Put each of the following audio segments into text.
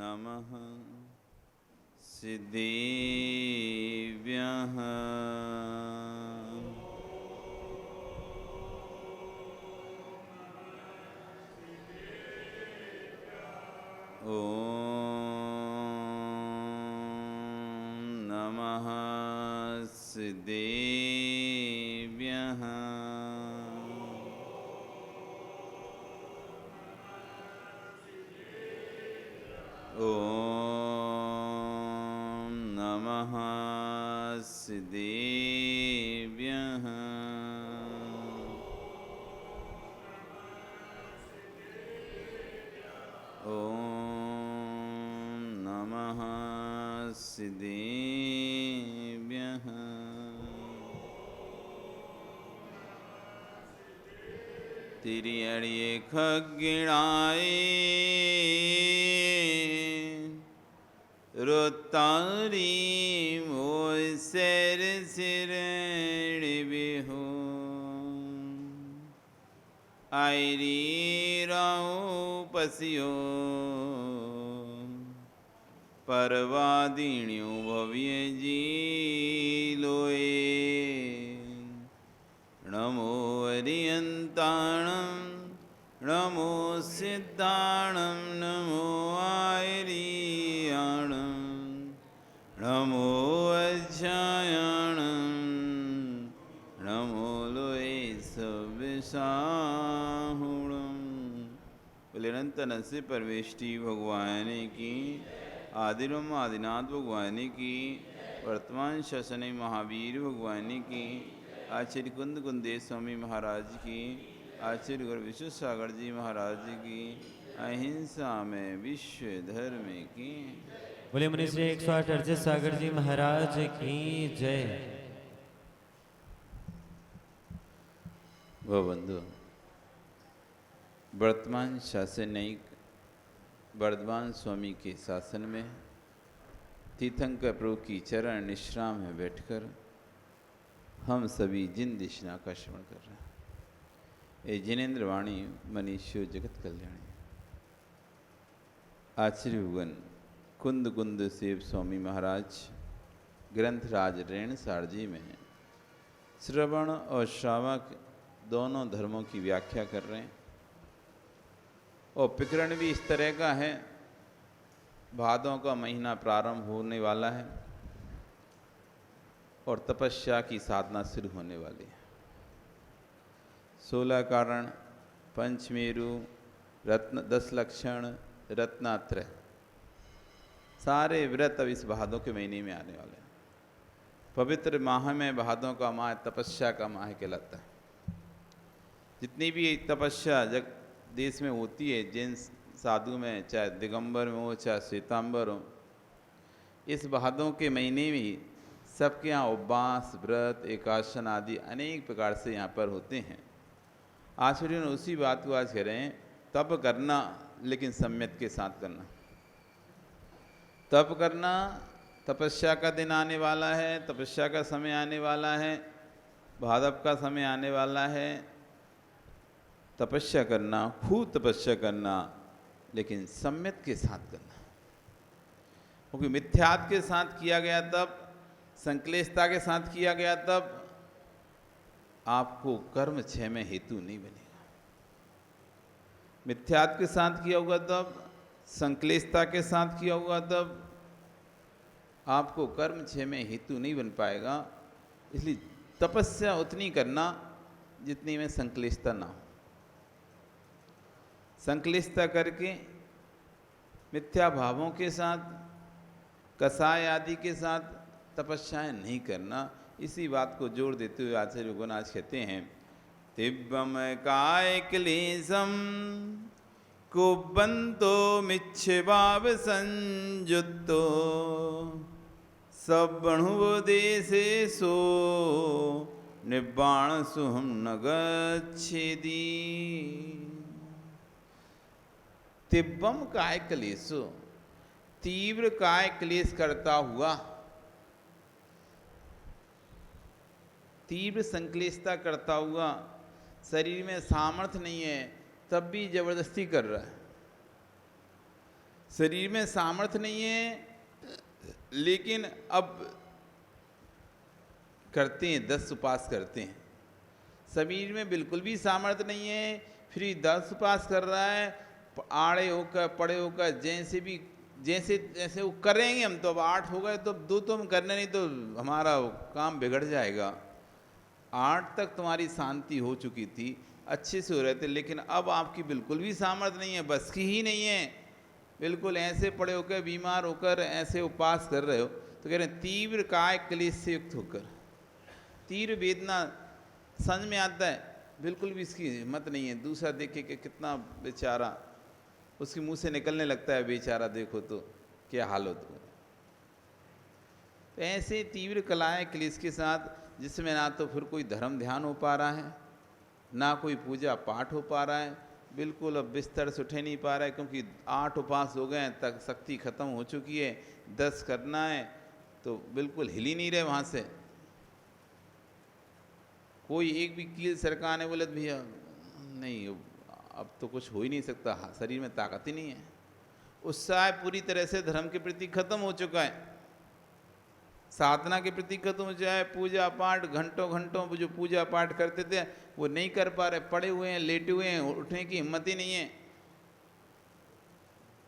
नमः सिद्धेभ्यः ॐ नमः सिद्धेभ्यः ॐ नमः सिद्धेभ्यः ॐ नमः सिद्धेभ्यः तिरियड़िए खगिणाए रोतारी मोय सेर सिरण बिहू आयरी राऊ पसियो परवादिण्यो भव्य जी लोए नमो अरियंताणं नमो सिद्धाणं नमो आयरियाणं नमो अज्जायाणं नमो लोए सविसाहुणं। बोले अनंत नरसिंह परमेष्टि भगवान की, आदिरम आदिनाथ भगवान की, वर्तमान शासन महावीर भगवान की, आचार्य कुंद कुंदेश स्वामी महाराज की, आचार्य गुरु विश्व सागर जी महाराज की, अहिंसा में विश्व धर्म की। बोले मुनिश्री 108 अर्जित सागर जी महाराज की जय। वह बंधु वर्तमान शासन न्यायिक वर्धमान स्वामी के शासन में तीर्थंकर प्रभु की चरण निश्राम में बैठकर हम सभी जिन दिशा का श्रवण कर रहे हैं। ये जिनेन्द्र वाणी मनीष्यो जगत कल्याणी। आचार्य भगवान कुंद कुंद सेव स्वामी महाराज ग्रंथराज रेणसार जी में श्रवण और श्रावक दोनों धर्मों की व्याख्या कर रहे हैं। और प्रकरण भी इस तरह का है, भादों का महीना प्रारंभ होने वाला है और तपस्या की साधना शुरू होने वाली है। 16 कारण, पंचमेरु, रत्न 10 लक्षण, रत्नात्रय, सारे व्रत अब इस भादों के महीने में आने वाले हैं। पवित्र माह में भादों का माह तपस्या का माह कहलाता है। जितनी भी तपस्या जग देश में होती है, जैन साधु में, चाहे दिगंबर में हो चाहे श्वेतांबर हो, इस भादों के महीने में सबके यहाँ उपवास, व्रत, एकादशन आदि अनेक प्रकार से यहाँ पर होते हैं। आचार्य ने उसी बात को आज कह रहे हैं, तप करना लेकिन सम्यक के साथ करना। तप करना, तपस्या का दिन आने वाला है, तपस्या का समय आने वाला है, भादव का समय आने वाला है। तपस्या करना, खूब तपस्या करना, लेकिन सम्यक के साथ करना। क्योंकि मिथ्यात्व के साथ किया गया तब, संक्लेशता के साथ किया गया तब आपको कर्म क्षय में हेतु नहीं बनेगा। मिथ्यात्व के साथ किया होगा तब, संक्लेशता के साथ किया होगा तब आपको कर्म क्षय में हेतु नहीं बन पाएगा। इसलिए तपस्या उतनी करना जितनी में संक्लेशता ना हो। संक्लिष्टता करके मिथ्या भावों के साथ, कसाय आदि के साथ तपस्याएं नहीं करना। इसी बात को जोड़ देते हुए आचार्य रघुनाथ कहते हैं, तिब्बम काय क्लेशम कुबंतो मिच्छभाव संयुक्तो सब्बणुदेशे सो निब्बाण सुहम न गच्छेदी। तिब्बम काय क्लेशो, तीव्र काय क्लेश करता हुआ, तीव्र संक्लेशता करता हुआ, शरीर में सामर्थ्य नहीं है तब भी जबरदस्ती कर रहा है। शरीर में सामर्थ्य नहीं है, लेकिन अब करते हैं, 10 उपवास करते हैं। शरीर में बिल्कुल भी सामर्थ्य नहीं है, फिर 10 उपवास कर रहा है, आड़े होकर पड़े होकर, जैसे जैसे वो करेंगे हम। तो अब 8 हो गए तो 2 तो हम करने, नहीं तो हमारा काम बिगड़ जाएगा। 8 तक तुम्हारी शांति हो चुकी थी, अच्छे से हो रहे थे, लेकिन अब आपकी बिल्कुल भी सामर्थ्य नहीं है, बस की ही नहीं है। बिल्कुल ऐसे पड़े होकर, बीमार होकर ऐसे उपवास कर रहे हो। तो कह रहे हैं तीव्र काय क्लेश से युक्त होकर, तीव्र वेदना समझ में आता है, बिल्कुल भी इसकी हिम्मत नहीं है। दूसरा देखे कि कितना बेचारा, उसके मुंह से निकलने लगता है बेचारा, देखो तो क्या हाल होता है। तो ऐसे तीव्र कलाएं क्लेश के साथ, जिसमें ना तो फिर कोई धर्म ध्यान हो पा रहा है, ना कोई पूजा पाठ हो पा रहा है, बिल्कुल अब बिस्तर से उठे नहीं पा रहा है, क्योंकि 8 उपवास हो गए तक शक्ति खत्म हो चुकी है। 10 करना है तो बिल्कुल हिल ही नहीं रहे वहाँ से। कोई एक भी कील सरकाने बोले तो भैया नहीं, अब तो कुछ हो ही नहीं सकता, शरीर में ताकत ही नहीं है। उत्साह पूरी तरह से धर्म के प्रति खत्म हो चुका है, साधना के प्रति खत्म हो जाए। पूजा पाठ घंटों घंटों जो पूजा पाठ करते थे वो नहीं कर पा रहे, पड़े हुए हैं, लेटे हुए हैं, उठने की हिम्मत ही नहीं है।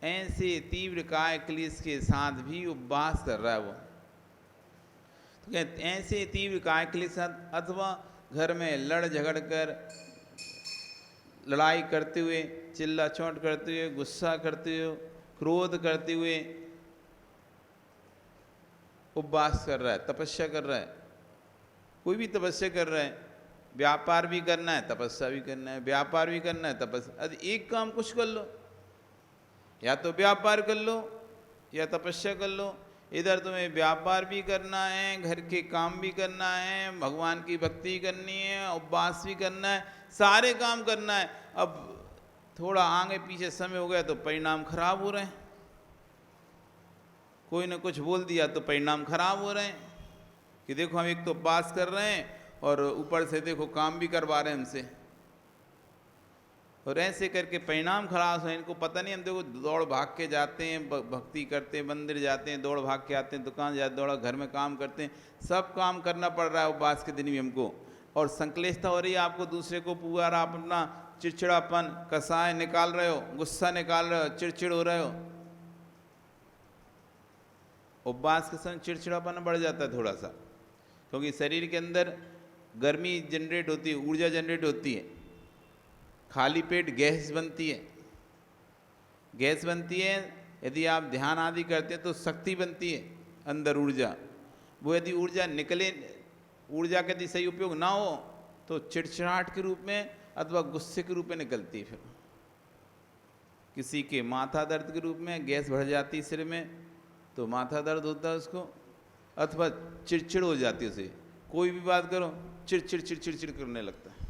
ऐसे तीव्र काय क्लेश के साथ भी उपवास कर रहा है वो। तो ऐसे तीव्र काय क्लेश के साथ, अथवा घर में लड़ झगड़ कर, लड़ाई करते हुए, चिल्ला चोट करते हुए, गुस्सा करते हुए, क्रोध करते हुए उपवास कर रहा है, तपस्या कर रहा है। कोई भी तपस्या कर रहा है, व्यापार भी करना है, तपस्या भी करना है, व्यापार भी करना है, तपस्या। अरे एक काम कुछ कर लो, या तो व्यापार कर लो या तपस्या कर लो। इधर तुम्हें व्यापार भी करना है, घर के काम भी करना है, भगवान की भक्ति करनी है, उपवास भी करना है, सारे काम करना है। अब थोड़ा आगे पीछे समय हो गया तो परिणाम खराब हो रहे हैं। कोई ने कुछ बोल दिया तो परिणाम खराब हो रहे हैं कि देखो हम एक तो उपवास कर रहे हैं और ऊपर से देखो काम भी करवा रहे हैं हमसे, और ऐसे करके परिणाम खराब है। इनको पता नहीं, हम देखो दौड़ भाग के जाते हैं, भक्ति करते हैं, मंदिर जाते हैं, दौड़ भाग के आते हैं, दुकान जाते, दौड़ा घर में काम करते हैं, सब काम करना पड़ रहा है उपवास के दिन भी हमको। और संक्लेशता हो रही है आपको, दूसरे को पूरा आप अपना चिड़चिड़ापन, कसाय निकाल रहे हो, गुस्सा निकाल रहे हो, चिड़चिड़ हो रहे हो। उपवास के समय चिड़चिड़ापन बढ़ जाता है थोड़ा सा, क्योंकि शरीर के अंदर गर्मी जनरेट होती है, ऊर्जा जनरेट होती है। खाली पेट गैस बनती है, गैस बनती है। यदि आप ध्यान आदि करते हैं तो शक्ति बनती है अंदर ऊर्जा। वो यदि ऊर्जा निकले, ऊर्जा का यदि सही उपयोग ना हो तो चिड़चिड़ाहट के रूप में अथवा गुस्से के रूप में निकलती है। फिर किसी के माथा दर्द के रूप में गैस बढ़ जाती है सिर में, तो माथा दर्द होता है उसको, अथवा चिड़चिड़ हो जाती है उसे। कोई भी बात करो चिड़चिड़ चिड़चिड़ चिड़ करने लगता है,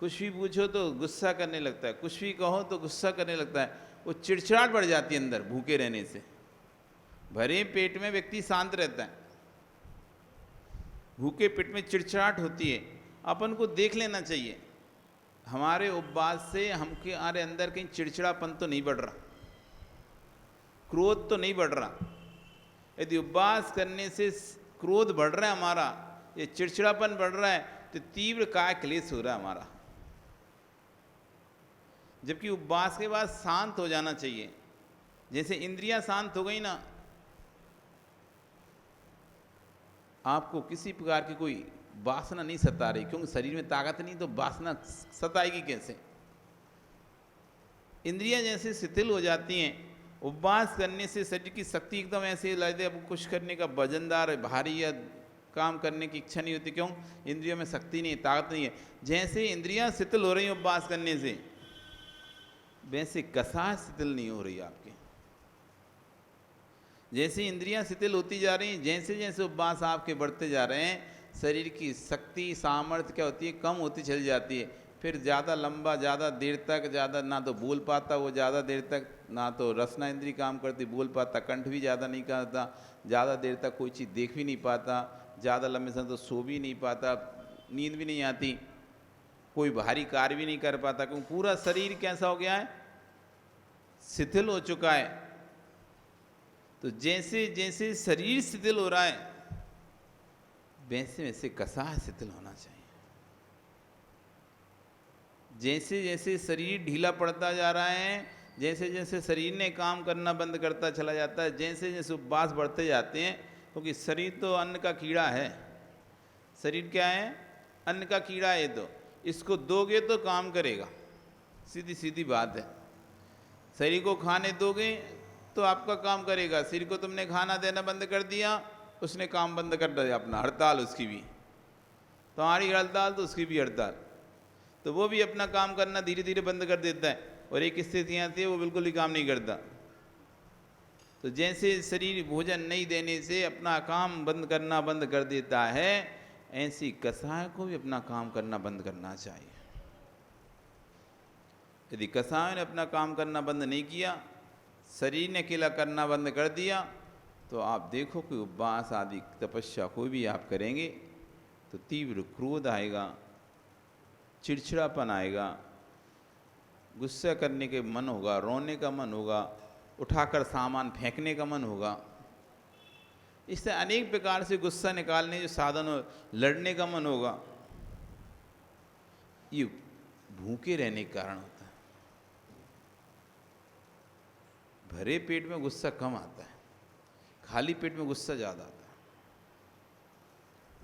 कुछ भी पूछो तो गुस्सा करने लगता है, कुछ भी कहो तो गुस्सा करने लगता है। वो चिड़चिड़ाहट बढ़ जाती है अंदर भूखे रहने से। भरे पेट में व्यक्ति शांत रहता है, भूखे पेट में चिड़चिड़ाहट होती है। अपन को देख लेना चाहिए हमारे उपवास से हमके हमारे अंदर कहीं चिड़चिड़ापन तो नहीं बढ़ रहा, क्रोध तो नहीं बढ़ रहा। यदि उपवास करने से क्रोध बढ़ रहा है हमारा, ये चिड़चिड़ापन बढ़ रहा है, तो तीव्र काय क्लेश हो रहा है हमारा। जबकि उपवास के बाद शांत हो जाना चाहिए। जैसे इंद्रियां शांत हो गई ना, आपको किसी प्रकार की कोई वासना नहीं सता रही, क्योंकि शरीर में ताकत नहीं तो वासना सताएगी कैसे। इंद्रियां जैसे शिथिल हो जाती हैं, उपवास करने से शरीर की शक्ति एकदम ऐसे लगती है अब कुछ करने का वजनदार भारी या काम करने की इच्छा नहीं होती। क्यों? इंद्रियों में शक्ति नहीं है, ताकत नहीं है। जैसे इंद्रियां शिथिल हो रही हैं उपवास करने से, वैसे कसाय शिथिल नहीं हो रही आपकी। जैसे इंद्रियां शिथिल होती जा रही हैं, जैसे जैसे उपवास आपके बढ़ते जा रहे हैं, शरीर की शक्ति सामर्थ्य क्या होती है, कम होती चली जाती है। फिर ज़्यादा लंबा, ज़्यादा देर तक, ज़्यादा ना तो बोल पाता वो, ज़्यादा देर तक ना तो रसना इंद्री काम करती बोल पाता, कंठ भी ज़्यादा नहीं करता, ज़्यादा देर तक कोई चीज़ देख भी नहीं पाता, ज़्यादा लंबे समय तो सो भी नहीं पाता, नींद भी नहीं आती, कोई भारी कार्य भी नहीं कर पाता, क्योंकि पूरा शरीर कैसा हो गया है, शिथिल हो चुका है। तो जैसे जैसे शरीर शिथिल हो रहा है वैसे वैसे कसाय शिथिल होना चाहिए। जैसे जैसे शरीर ढीला पड़ता जा रहा है, जैसे जैसे शरीर ने काम करना बंद करता चला जाता है, जैसे जैसे उपवास बढ़ते जाते हैं, क्योंकि शरीर तो अन्न का कीड़ा है। शरीर क्या है? अन्न का कीड़ा है। तो इसको दोगे तो काम करेगा, सीधी सीधी बात है। शरीर को खाने दोगे तो आपका काम करेगा। शरीर को तुमने खाना देना बंद कर दिया, उसने काम बंद कर दिया अपना। हड़ताल उसकी भी, तुम्हारी हड़ताल तो उसकी भी हड़ताल, तो वो भी अपना काम करना धीरे धीरे बंद कर देता है। और एक स्थिति आती है वो बिल्कुल ही काम नहीं करता। तो जैसे शरीर भोजन नहीं देने से अपना काम बंद करना बंद कर देता है, ऐसी कसाय को भी अपना काम करना बंद करना चाहिए। यदि कसाय ने अपना काम करना बंद नहीं किया, शरीर ने अकेला करना बंद कर दिया, तो आप देखो कि उपवास आदि तपस्या कोई भी आप करेंगे तो तीव्र क्रोध आएगा, चिड़चिड़ापन आएगा, गुस्सा करने के मन होगा, रोने का मन होगा, उठाकर सामान फेंकने का मन होगा। इससे अनेक प्रकार से गुस्सा निकालने जो साधन हो, लड़ने का मन होगा। ये भूखे रहने के कारण होता है। भरे पेट में गुस्सा कम आता है, खाली पेट में गुस्सा ज़्यादा आता है।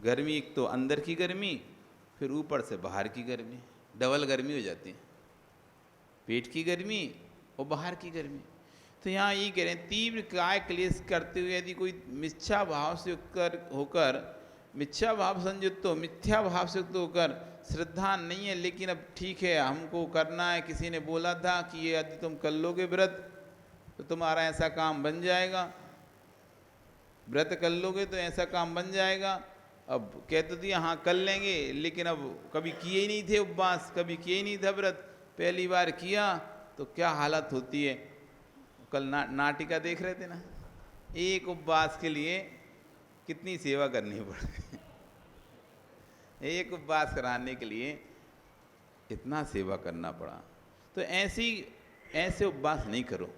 गर्मी, एक तो अंदर की गर्मी, फिर ऊपर से बाहर की गर्मी, डबल गर्मी हो जाती है। पेट की गर्मी और बाहर की गर्मी। तो यहाँ ये कह रहे हैं, तीव्र काय क्लेश करते हुए यदि कोई मिथ्या भाव से होकर मिथ्या भाव संयुक्त हो, मिथ्या भाव से युक्त होकर श्रद्धा नहीं है, लेकिन अब ठीक है हमको करना है, किसी ने बोला था कि ये यदि तुम कर लोगे व्रत तो तुम्हारा ऐसा काम बन जाएगा, व्रत कर लोगे तो ऐसा काम बन जाएगा। अब कहते थे हाँ कर लेंगे, लेकिन अब कभी किए ही नहीं थे उपवास, कभी किए ही नहीं था व्रत, पहली बार किया तो क्या हालत होती है। कल नाटिका देख रहे थे ना, एक उपवास के लिए कितनी सेवा करनी पड़ती। एक उपवास कराने के लिए इतना सेवा करना पड़ा। तो ऐसे उपवास नहीं करो।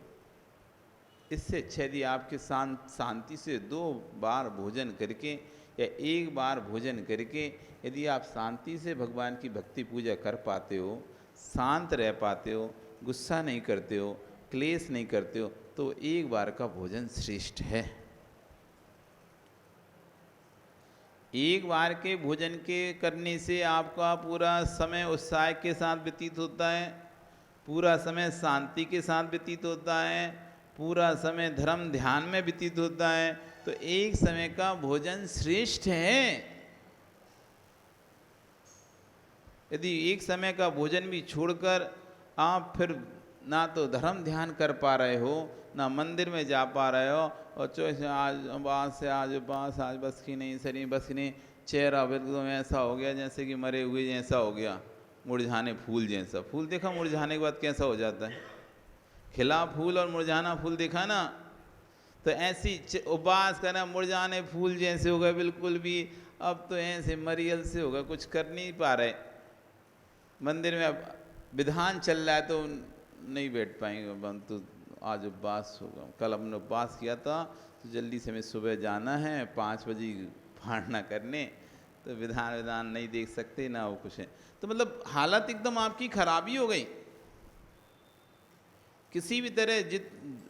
इससे अच्छा यदि आपके शांति से 2 बार भोजन करके या 1 बार भोजन करके यदि आप शांति से भगवान की भक्ति पूजा कर पाते हो, शांत रह पाते हो, गुस्सा नहीं करते हो, क्लेश नहीं करते हो, तो 1 बार का भोजन श्रेष्ठ है। 1 बार के भोजन के करने से आपका पूरा समय उत्साह के साथ व्यतीत होता है, पूरा समय शांति के साथ व्यतीत होता है, पूरा समय धर्म ध्यान में व्यतीत होता है। तो एक समय का भोजन श्रेष्ठ है। यदि एक समय का भोजन भी छोड़कर आप फिर ना तो धर्म ध्यान कर पा रहे हो, ना मंदिर में जा पा रहे हो, और चौसे आज बस की नहीं, शरीर बस की नहीं, चेहरा बिल्कुल ऐसा हो गया जैसे कि मरे हुए जैसा हो गया, मुरझाने फूल जैसा। फूल देखा मुरझाने के बाद कैसा हो जाता है? खिला फूल और मुरझाना फूल देखा ना? तो ऐसी उपवास करना, मुरझाने फूल जैसे हो गए बिल्कुल भी। अब तो ऐसे मरियल से होगा, कुछ कर नहीं पा रहे। मंदिर में अब विधान चल रहा है तो नहीं बैठ पाएंगे, तो आज उपवास होगा। कल हमने उपवास किया था तो जल्दी से हमें सुबह जाना है 5 बजे फाड़ना करने, तो विधान नहीं देख सकते ना वो कुछ है। तो मतलब हालत एकदम आपकी खराबी हो गई। किसी भी तरह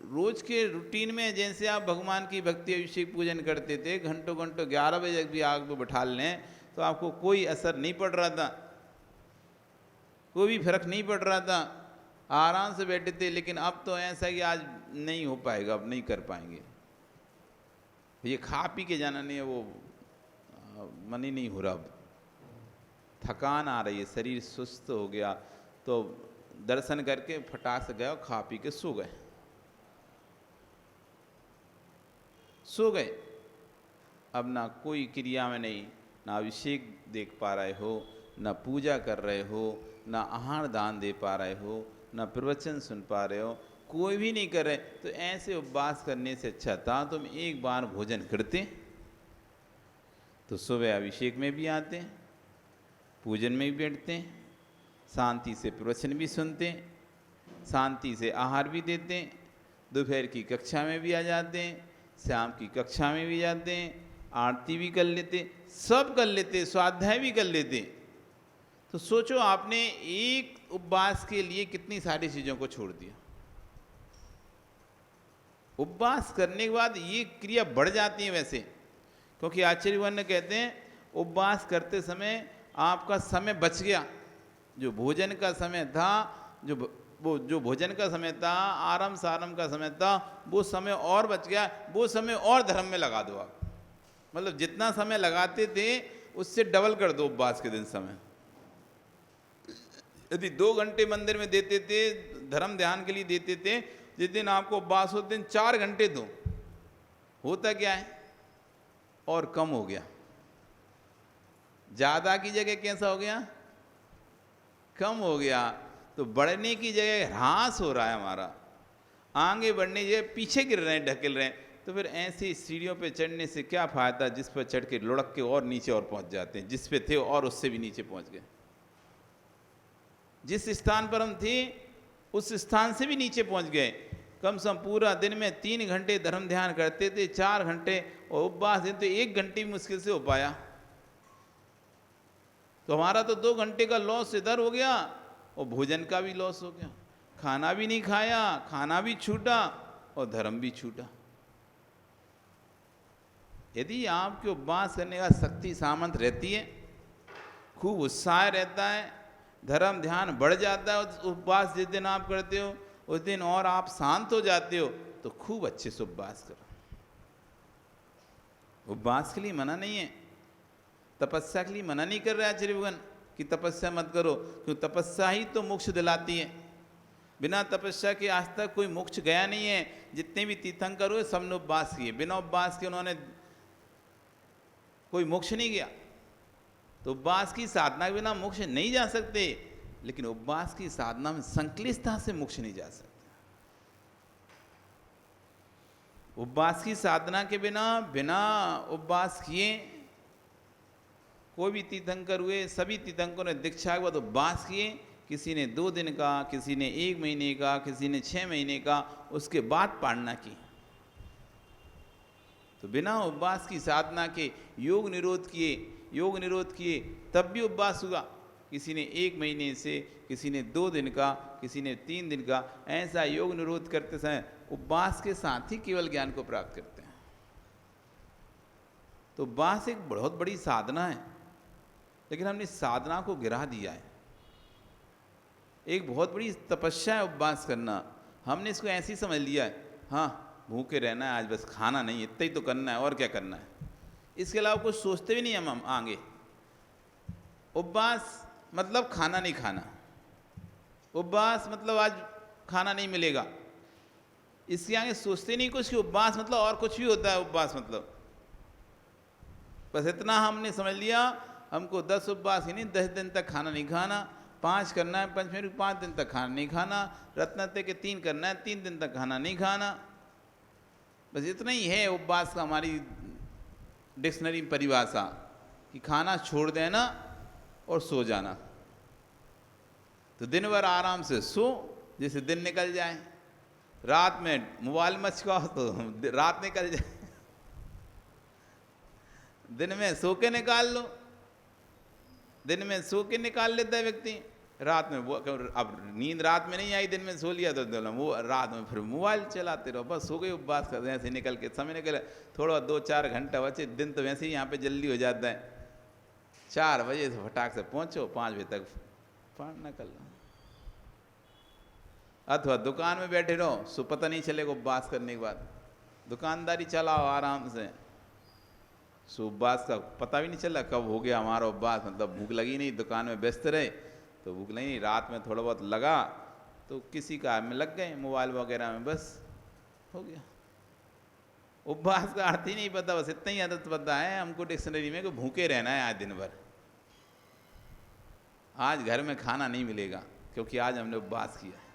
रोज के रूटीन में जैसे आप भगवान की भक्ति अभिषेक पूजन करते थे, घंटों घंटों 11 बजे भी आग पे बैठा लें तो आपको कोई असर नहीं पड़ रहा था, कोई भी फर्क नहीं पड़ रहा था, आराम से बैठे थे। लेकिन अब तो ऐसा है कि आज नहीं हो पाएगा, अब नहीं कर पाएंगे। ये खा पी के जाना नहीं है, वो मन ही नहीं हो रहा। अब थकान आ रही है, शरीर सुस्त हो गया, तो दर्शन करके फटाक से गए, खा पी के सो गए। अब ना कोई क्रिया में नहीं, ना अभिषेक देख पा रहे हो, ना पूजा कर रहे हो, ना आहार दान दे पा रहे हो, ना प्रवचन सुन पा रहे हो, कोई भी नहीं कर रहे। तो ऐसे उपवास करने से अच्छा था तुम 1 बार भोजन करते, तो सुबह अभिषेक में भी आते, पूजन में भी बैठते, शांति से प्रवचन भी सुनते, शांति से आहार भी देते, दोपहर की कक्षा में भी आ जाते, शाम की कक्षा में भी जाते हैं, आरती भी कर लेते, सब कर लेते, स्वाध्याय भी कर लेते। तो सोचो आपने एक उपवास के लिए कितनी सारी चीज़ों को छोड़ दिया। उपवास करने के बाद ये क्रिया बढ़ जाती है वैसे, क्योंकि आचार्यवन कहते हैं उपवास करते समय आपका समय बच गया। जो भोजन का समय था, जो भोजन का समय था, आराम साराम का समय था, वो समय और बच गया। वो समय और धर्म में लगा दो आप, मतलब जितना समय लगाते थे उससे डबल कर दो उपवास के दिन समय। यदि 2 घंटे मंदिर में देते थे, धर्म ध्यान के लिए देते थे, जिस दिन आपको उपवास हो, दिन 4 घंटे दो। होता क्या है, और कम हो गया। ज़्यादा की जगह कैसा हो गया, कम हो गया। तो बढ़ने की जगह ह्रास हो रहा है हमारा, आगे बढ़ने की जगह पीछे गिर रहे हैं, ढकेल रहे हैं। तो फिर ऐसी सीढ़ियों पे चढ़ने से क्या फ़ायदा, जिस पर चढ़ के लुढ़क के और नीचे और पहुंच जाते हैं, जिस पे थे और उससे भी नीचे पहुंच गए। जिस स्थान पर हम थे उस स्थान से भी नीचे पहुंच गए। कम से कम पूरा दिन में 3 घंटे धर्म ध्यान करते थे, 4 घंटे, और उपवास दिन तो 1 घंटे भी मुश्किल से हो पाया। तो हमारा तो 2 घंटे का लॉस इधर हो गया, और भोजन का भी लॉस हो गया। खाना भी नहीं खाया, खाना भी छूटा, और धर्म भी छूटा। यदि आपके उपवास करने का शक्ति सामर्थ्य रहती है, खूब उत्साह रहता है, धर्म ध्यान बढ़ जाता है, उपवास जिस दिन आप करते हो उस दिन और आप शांत हो जाते हो, तो खूब अच्छे से उपवास करो। उपवास के लिए मना नहीं है, तपस्या के लिए मना नहीं कर रहे आचार्य भगवान कि तपस्या मत करो, क्यों तपस्या ही तो मोक्ष दिलाती है। बिना तपस्या के आज तक कोई मोक्ष गया नहीं है। जितने भी तीर्थंकर हुए सबने उपवास किए, बिना उपवास के उन्होंने कोई मोक्ष नहीं गया। तो उपवास की साधना के बिना मोक्ष नहीं जा सकते, लेकिन उपवास की साधना में संक्लिष्टता से मोक्ष नहीं जा सकते। उपवास की साधना के बिना उपवास किए कोई भी तीर्थंकर हुए, सभी तीर्थंकरों ने दीक्षा के बाद उपवास किए। किसी ने 2 दिन का, किसी ने 1 महीने का, किसी ने 6 महीने का, उसके बाद पालना की। तो बिना उपवास की साधना के योग निरोध किए तब भी उपवास हुआ। किसी ने 1 महीने से, किसी ने 2 दिन का, किसी ने 3 दिन का। ऐसा योग निरोध करते समय उपवास के साथ ही केवल ज्ञान को प्राप्त करते हैं। तो उपवास एक बहुत बड़ी साधना है, लेकिन हमने साधना को गिरा दिया है। एक बहुत बड़ी तपस्या है उपवास करना, हमने इसको ऐसे ही समझ लिया है, हाँ भूखे रहना है आज, बस खाना नहीं, इतना ही तो करना है, और क्या करना है। इसके अलावा कुछ सोचते भी नहीं हम आगे। उपवास मतलब खाना नहीं खाना, उपवास मतलब आज खाना नहीं मिलेगा, इसके आगे सोचते नहीं कुछ कि उपवास मतलब और कुछ भी होता है। उपवास मतलब बस इतना हमने समझ लिया, हमको 10 उपवास ही नहीं, 10 दिन तक खाना नहीं खाना, 5 करना है, पंचमी 5 दिन तक खाना नहीं खाना, रत्नते के 3 करना है, 3 दिन तक खाना नहीं खाना। बस इतना ही है उपवास का हमारी डिक्शनरी परिभाषा, कि खाना छोड़ देना और सो जाना। तो दिन भर आराम से सो, जैसे दिन निकल जाए। रात में मोबाइल मत चलाओ तो रात निकल जाए, दिन में सो के निकाल लो। दिन में सो के निकाल लेता है व्यक्ति, रात में वो, अब नींद रात में नहीं आई, दिन में सो लिया तो वो रात में फिर मोबाइल चलाते रहो, बस सो गए। उपवास करते हैं ऐसे निकल के, समय निकले, थोड़ा 2-4 घंटा बचे, दिन तो वैसे ही यहाँ पे जल्दी हो जाता है। 4 बजे से फटाक से पहुँचो, 5 बजे तक पढ़ना कर लो, अथवा दुकान में बैठे रहो, सो पता नहीं चलेगा उपवास करने के बाद। दुकानदारी चलाओ आराम से, सो उपवास का पता भी नहीं चला कब हो गया हमारा उपवास। मतलब भूख लगी नहीं, दुकान में व्यस्त रहे तो भूख लगी नहीं, रात में थोड़ा बहुत लगा तो किसी काम में लग गए, मोबाइल वगैरह में, बस हो गया। उपवास का अर्थ ही नहीं पता, बस इतना ही आदत पता है हमको डिक्शनरी में कि भूखे रहना है आज दिन भर, आज घर में खाना नहीं मिलेगा क्योंकि आज हमने उपवास किया है।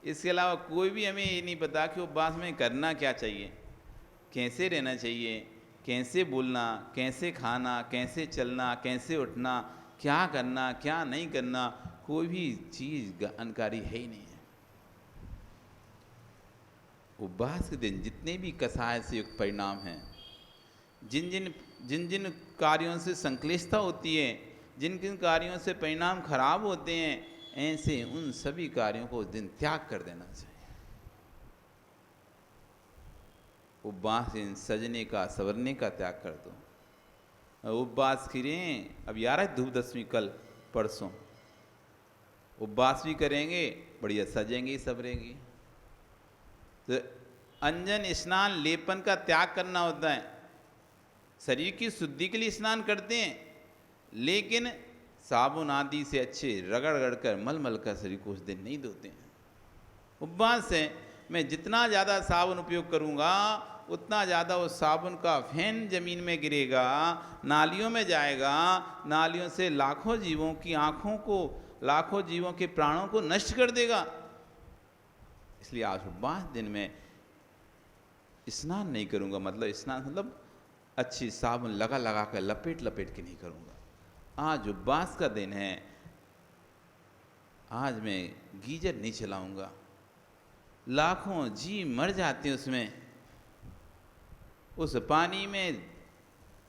इसके अलावा कोई भी हमें ये नहीं पता कि उपवास में करना क्या चाहिए, कैसे रहना चाहिए, कैसे बोलना, कैसे खाना, कैसे चलना, कैसे उठना, क्या करना क्या नहीं करना, कोई भी चीज़ जानकारी है ही नहीं है। उपवास के दिन जितने भी कषाय से युक्त परिणाम हैं, जिन जिन कार्यों से संक्लिष्टता होती है, जिन किन कार्यों से परिणाम खराब होते हैं, ऐसे उन सभी कार्यों को उस दिन त्याग कर देना चाहिए। उपवास इन सजने का संवरने का त्याग कर दो। उपवास करें, अब 11 धूप दशमी कल परसों उपवास भी करेंगे, बढ़िया सजेंगे सबरेंगे। तो अंजन स्नान लेपन का त्याग करना होता है। शरीर की शुद्धि के लिए स्नान करते हैं, लेकिन साबुन आदि से अच्छे रगड़ रगड़ कर मल मल कर शरीर को उस दिन नहीं धोते हैं। उपवास से मैं जितना ज़्यादा साबुन उपयोग करूँगा उतना ज़्यादा उस साबुन का फैन जमीन में गिरेगा, नालियों में जाएगा, नालियों से लाखों जीवों की आँखों को, लाखों जीवों के प्राणों को नष्ट कर देगा। इसलिए आज उपवास दिन में स्नान नहीं करूँगा, मतलब स्नान मतलब अच्छी साबुन लगा लगा कर लपेट लपेट के नहीं करूँगा। आज उपवास का दिन है, आज मैं गीजर नहीं चलाऊँगा। लाखों जीव मर जाते हैं उसमें, उस पानी में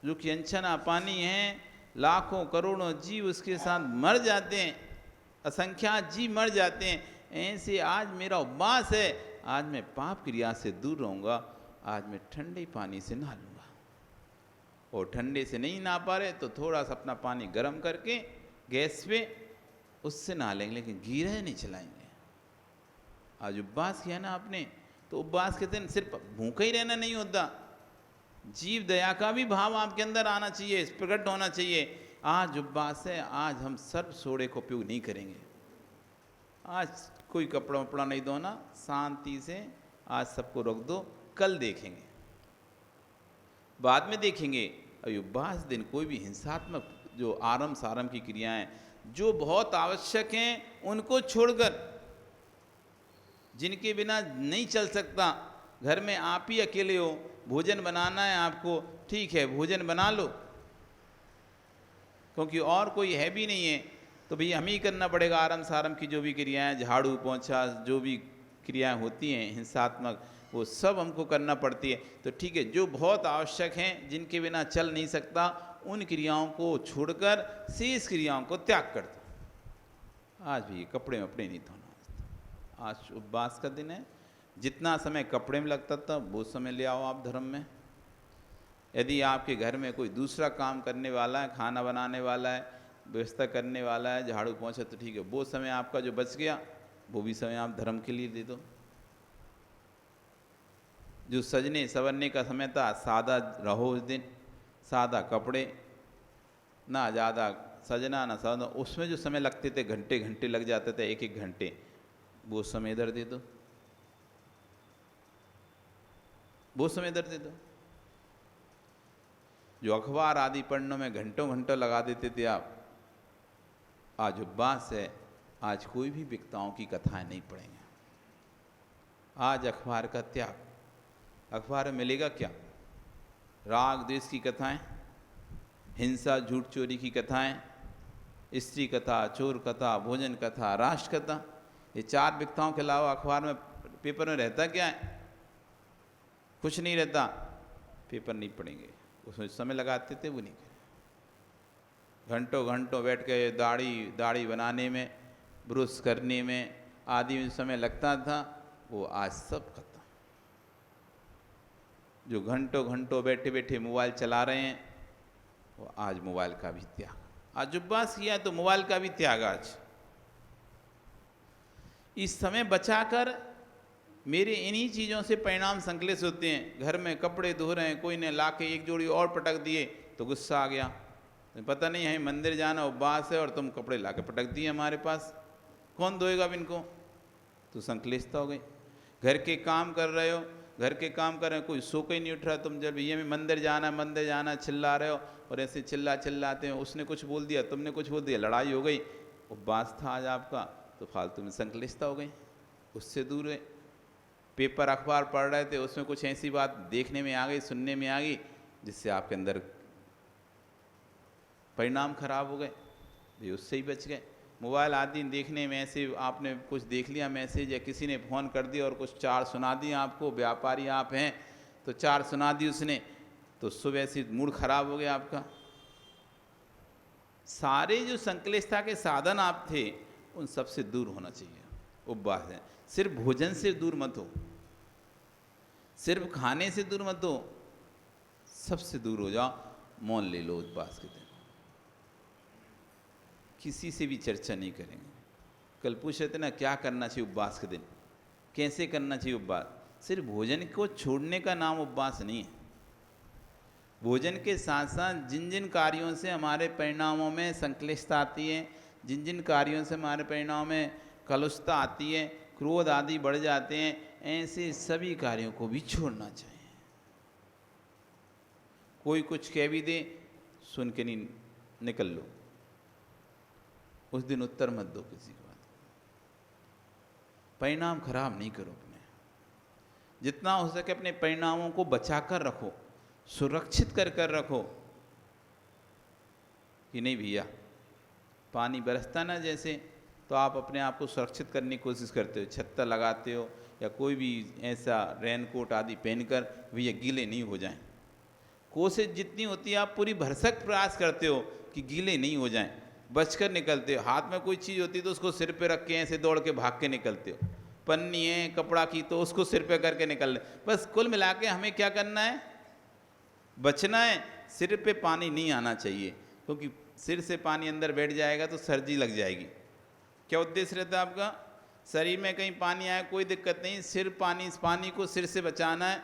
जो कि अनछना पानी है, लाखों करोड़ों जीव उसके साथ मर जाते हैं, असंख्यात जीव मर जाते हैं। ऐसे आज मेरा उपवास है, आज मैं पाप क्रिया से दूर रहूँगा, आज मैं ठंडे पानी से नहा लूँगा। और ठंडे से नहीं नहा पा रहे तो थोड़ा सा अपना पानी गर्म करके गैस पे उससे नहा लेंगे, लेकिन गीजर नहीं चलाएंगे। आज उपवास किया ना आपने, तो उपवास के दिन सिर्फ भूखा ही रहना नहीं होता, जीव दया का भी भाव आपके अंदर आना चाहिए, प्रकट होना चाहिए। आज उपवास है, आज हम सर्प सोडे का उपयोग नहीं करेंगे। आज कोई कपड़ा वपड़ा नहीं धोना, शांति से आज सबको रोक दो, कल देखेंगे, बाद में देखेंगे। अभी उपवास दिन कोई भी हिंसात्मक जो आरंभ सारंभ की क्रियाएं जो बहुत आवश्यक हैं उनको छोड़कर, जिनके बिना नहीं चल सकता, घर में आप ही अकेले हो, भोजन बनाना है आपको, ठीक है भोजन बना लो, क्योंकि और कोई है भी नहीं है, तो भाई हम ही करना पड़ेगा। आरंभ सारंभ की जो भी क्रियाएं, झाड़ू पोंछा जो भी क्रियाएं होती हैं हिंसात्मक, वो सब हमको करना पड़ती है। तो ठीक है, जो बहुत आवश्यक हैं, जिनके बिना चल नहीं सकता, उन क्रियाओं को छोड़कर शेष क्रियाओं को त्याग कर दो। आज भी कपड़े वपड़े नहीं धोना, आज उपवास का दिन है। जितना समय कपड़े में लगता था वो समय ले आओ आप धर्म में। यदि आपके घर में कोई दूसरा काम करने वाला है, खाना बनाने वाला है, व्यवस्था करने वाला है, झाड़ू पोंछा, तो ठीक है, वो समय आपका जो बच गया वो भी समय आप धर्म के लिए दे दो। जो सजने संवरने का समय था, सादा रहो उस दिन, सादा कपड़े, ना ज़्यादा सजना ना सजना, उसमें जो समय लगते थे, घंटे घंटे लग जाते थे, एक एक घंटे, वो समय इधर दे दो, वो समय इधर दे दो। जो अखबार आदि पढ़ने में घंटों घंटों लगा देते थे आप, आज उपवास है, आज कोई भी वक्ताओं की कथाएं नहीं पढ़ेंगे। आज अखबार का त्याग। अखबार में मिलेगा क्या? राग द्वेष की कथाएं, हिंसा झूठ चोरी की कथाएं, स्त्री कथा, चोर कथा, भोजन कथा, राष्ट्र कथा, ये चार वक्ताओं के अलावा अखबार में, पेपर में रहता क्या है? कुछ नहीं रहता। पेपर नहीं पढ़ेंगे, उसमें समय लगाते थे वो नहीं करें। घंटों घंटों बैठ के दाढ़ी बनाने में, ब्रश करने में आदि में समय लगता था, वो आज सब खत्म। जो घंटों घंटों बैठे बैठे मोबाइल चला रहे हैं, वो आज मोबाइल का भी त्याग। आज उपवास किया तो मोबाइल का भी त्याग। आज इस समय बचाकर, मेरे इन्हीं चीज़ों से परिणाम संकलित होते हैं। घर में कपड़े धो रहे हैं, कोई ने लाके एक जोड़ी और पटक दिए तो गुस्सा आ गया, पता नहीं है मंदिर जाना उपवास है और तुम कपड़े लाके पटक दिए हमारे पास, कौन धोएगा अब इनको? तो संकलिष्टता हो गई। घर के काम कर रहे हो, घर के काम कर रहे हो, कोई सो के ही नहीं उठ रहा, तुम जब ये में मंदिर जाना चिल्ला रहे हो, और ऐसे चिल्लाते हैं, उसने कुछ बोल दिया, तुमने कुछ बोल दिया, लड़ाई हो गई। उपवास था आज आपका, तो फालतू में संकलिष्टता हो गई, उससे दूर है। पेपर अखबार पढ़ रहे थे, उसमें कुछ ऐसी बात देखने में आ गई, सुनने में आ गई, जिससे आपके अंदर परिणाम खराब हो गए, भी उससे ही बच गए। मोबाइल आदि देखने में ऐसे आपने कुछ देख लिया मैसेज या किसी ने फ़ोन कर दिया और कुछ चार सुना दिया आपको, व्यापारी आप हैं तो चार सुना दी उसने, तो सुबह से मूड खराब हो गया आपका। सारे जो संक्लिष्टता के साधन आप थे उन सबसे दूर होना चाहिए उपवास है। सिर्फ भोजन से दूर मत हो, सिर्फ खाने से दूर मत हो, सबसे दूर हो जाओ, मौन ले लो उपवास के दिन, किसी से भी चर्चा नहीं करेंगे। कल पूछ रहे थे ना क्या करना चाहिए उपवास के दिन, कैसे करना चाहिए उपवास। सिर्फ भोजन को छोड़ने का नाम उपवास नहीं है। भोजन के साथ साथ जिन जिन कार्यों से हमारे परिणामों में संक्लिष्टता आती है, जिन जिन कार्यों से हमारे परिणामों में कलुषता आती है, क्रोध आदि बढ़ जाते हैं, ऐसे सभी कार्यों को भी छोड़ना चाहिए। कोई कुछ कह भी दे, सुन के नहीं निकल लो, उस दिन उत्तर मत दो किसी को। परिणाम खराब नहीं करो अपने, जितना हो सके अपने परिणामों को बचा कर रखो, सुरक्षित कर कर रखो कि नहीं भैया पानी बरसता ना जैसे, तो आप अपने आप को सुरक्षित करने की कोशिश करते हो, छत्ता लगाते हो या कोई भी ऐसा रेनकोट आदि पहनकर भैया गीले नहीं हो जाएं। कोशिश जितनी होती है आप पूरी भरसक प्रयास करते हो कि गीले नहीं हो जाएं, बचकर निकलते हो। हाथ में कोई चीज़ होती है तो उसको सिर पे रख के ऐसे दौड़ के भाग के निकलते हो, पन्नी है कपड़ा की तो उसको सिर पे करके निकल। बस कुल मिला के हमें क्या करना है, बचना है। सिर पे पानी नहीं आना चाहिए, क्योंकि सिर से पानी अंदर बैठ जाएगा तो सर्दी लग जाएगी। क्या उद्देश्य रहता है आपका, शरीर में कहीं पानी आए कोई दिक्कत नहीं, सिर पानी को सिर से बचाना है,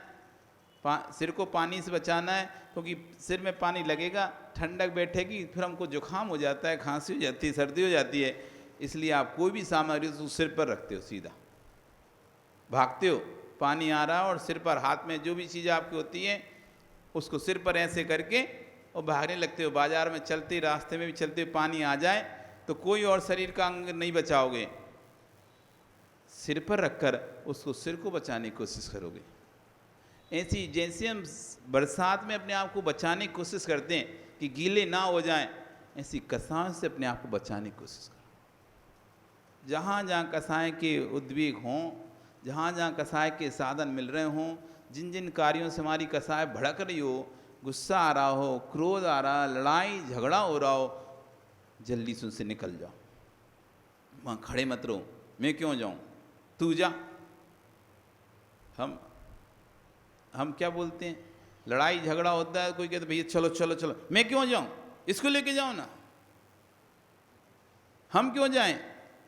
सिर को पानी से बचाना है, क्योंकि सिर में पानी लगेगा, ठंडक बैठेगी, फिर हमको जुकाम हो जाता है, खांसी हो जाती है, सर्दी हो जाती है। इसलिए आप कोई भी सामग्री तो सिर पर रखते हो, सीधा भागते हो, पानी आ रहा है और सिर पर हाथ में जो भी चीज़ आपकी होती है उसको सिर पर ऐसे करके और भागने लगते हो। बाजार में चलते, रास्ते में भी चलते हुए पानी आ जाए तो कोई और शरीर का अंग नहीं बचाओगे, सिर पर रखकर उसको सिर को बचाने की कोशिश करोगे। ऐसी जैसे हम बरसात में अपने आप को बचाने की कोशिश करते हैं कि गीले ना हो जाएं, ऐसी कसायों से अपने आप को बचाने की कोशिश करो। जहाँ जहाँ कसाय के उद्वेग हों, जहाँ जहाँ कसाय के साधन मिल रहे हों, जिन जिन कार्यों से हमारी कसाय भड़क रही हो, गुस्सा आ रहा हो, क्रोध आ रहा, लड़ाई झगड़ा हो रहा हो, जल्दी से उनसे निकल जाओ। वहाँ खड़े मत रहो, मैं क्यों जाऊँ, तू जा। हम क्या बोलते हैं, लड़ाई झगड़ा होता है, कोई कहते भैया चलो चलो चलो, मैं क्यों जाऊँ, इसको लेके जाओ ना, हम क्यों जाएं,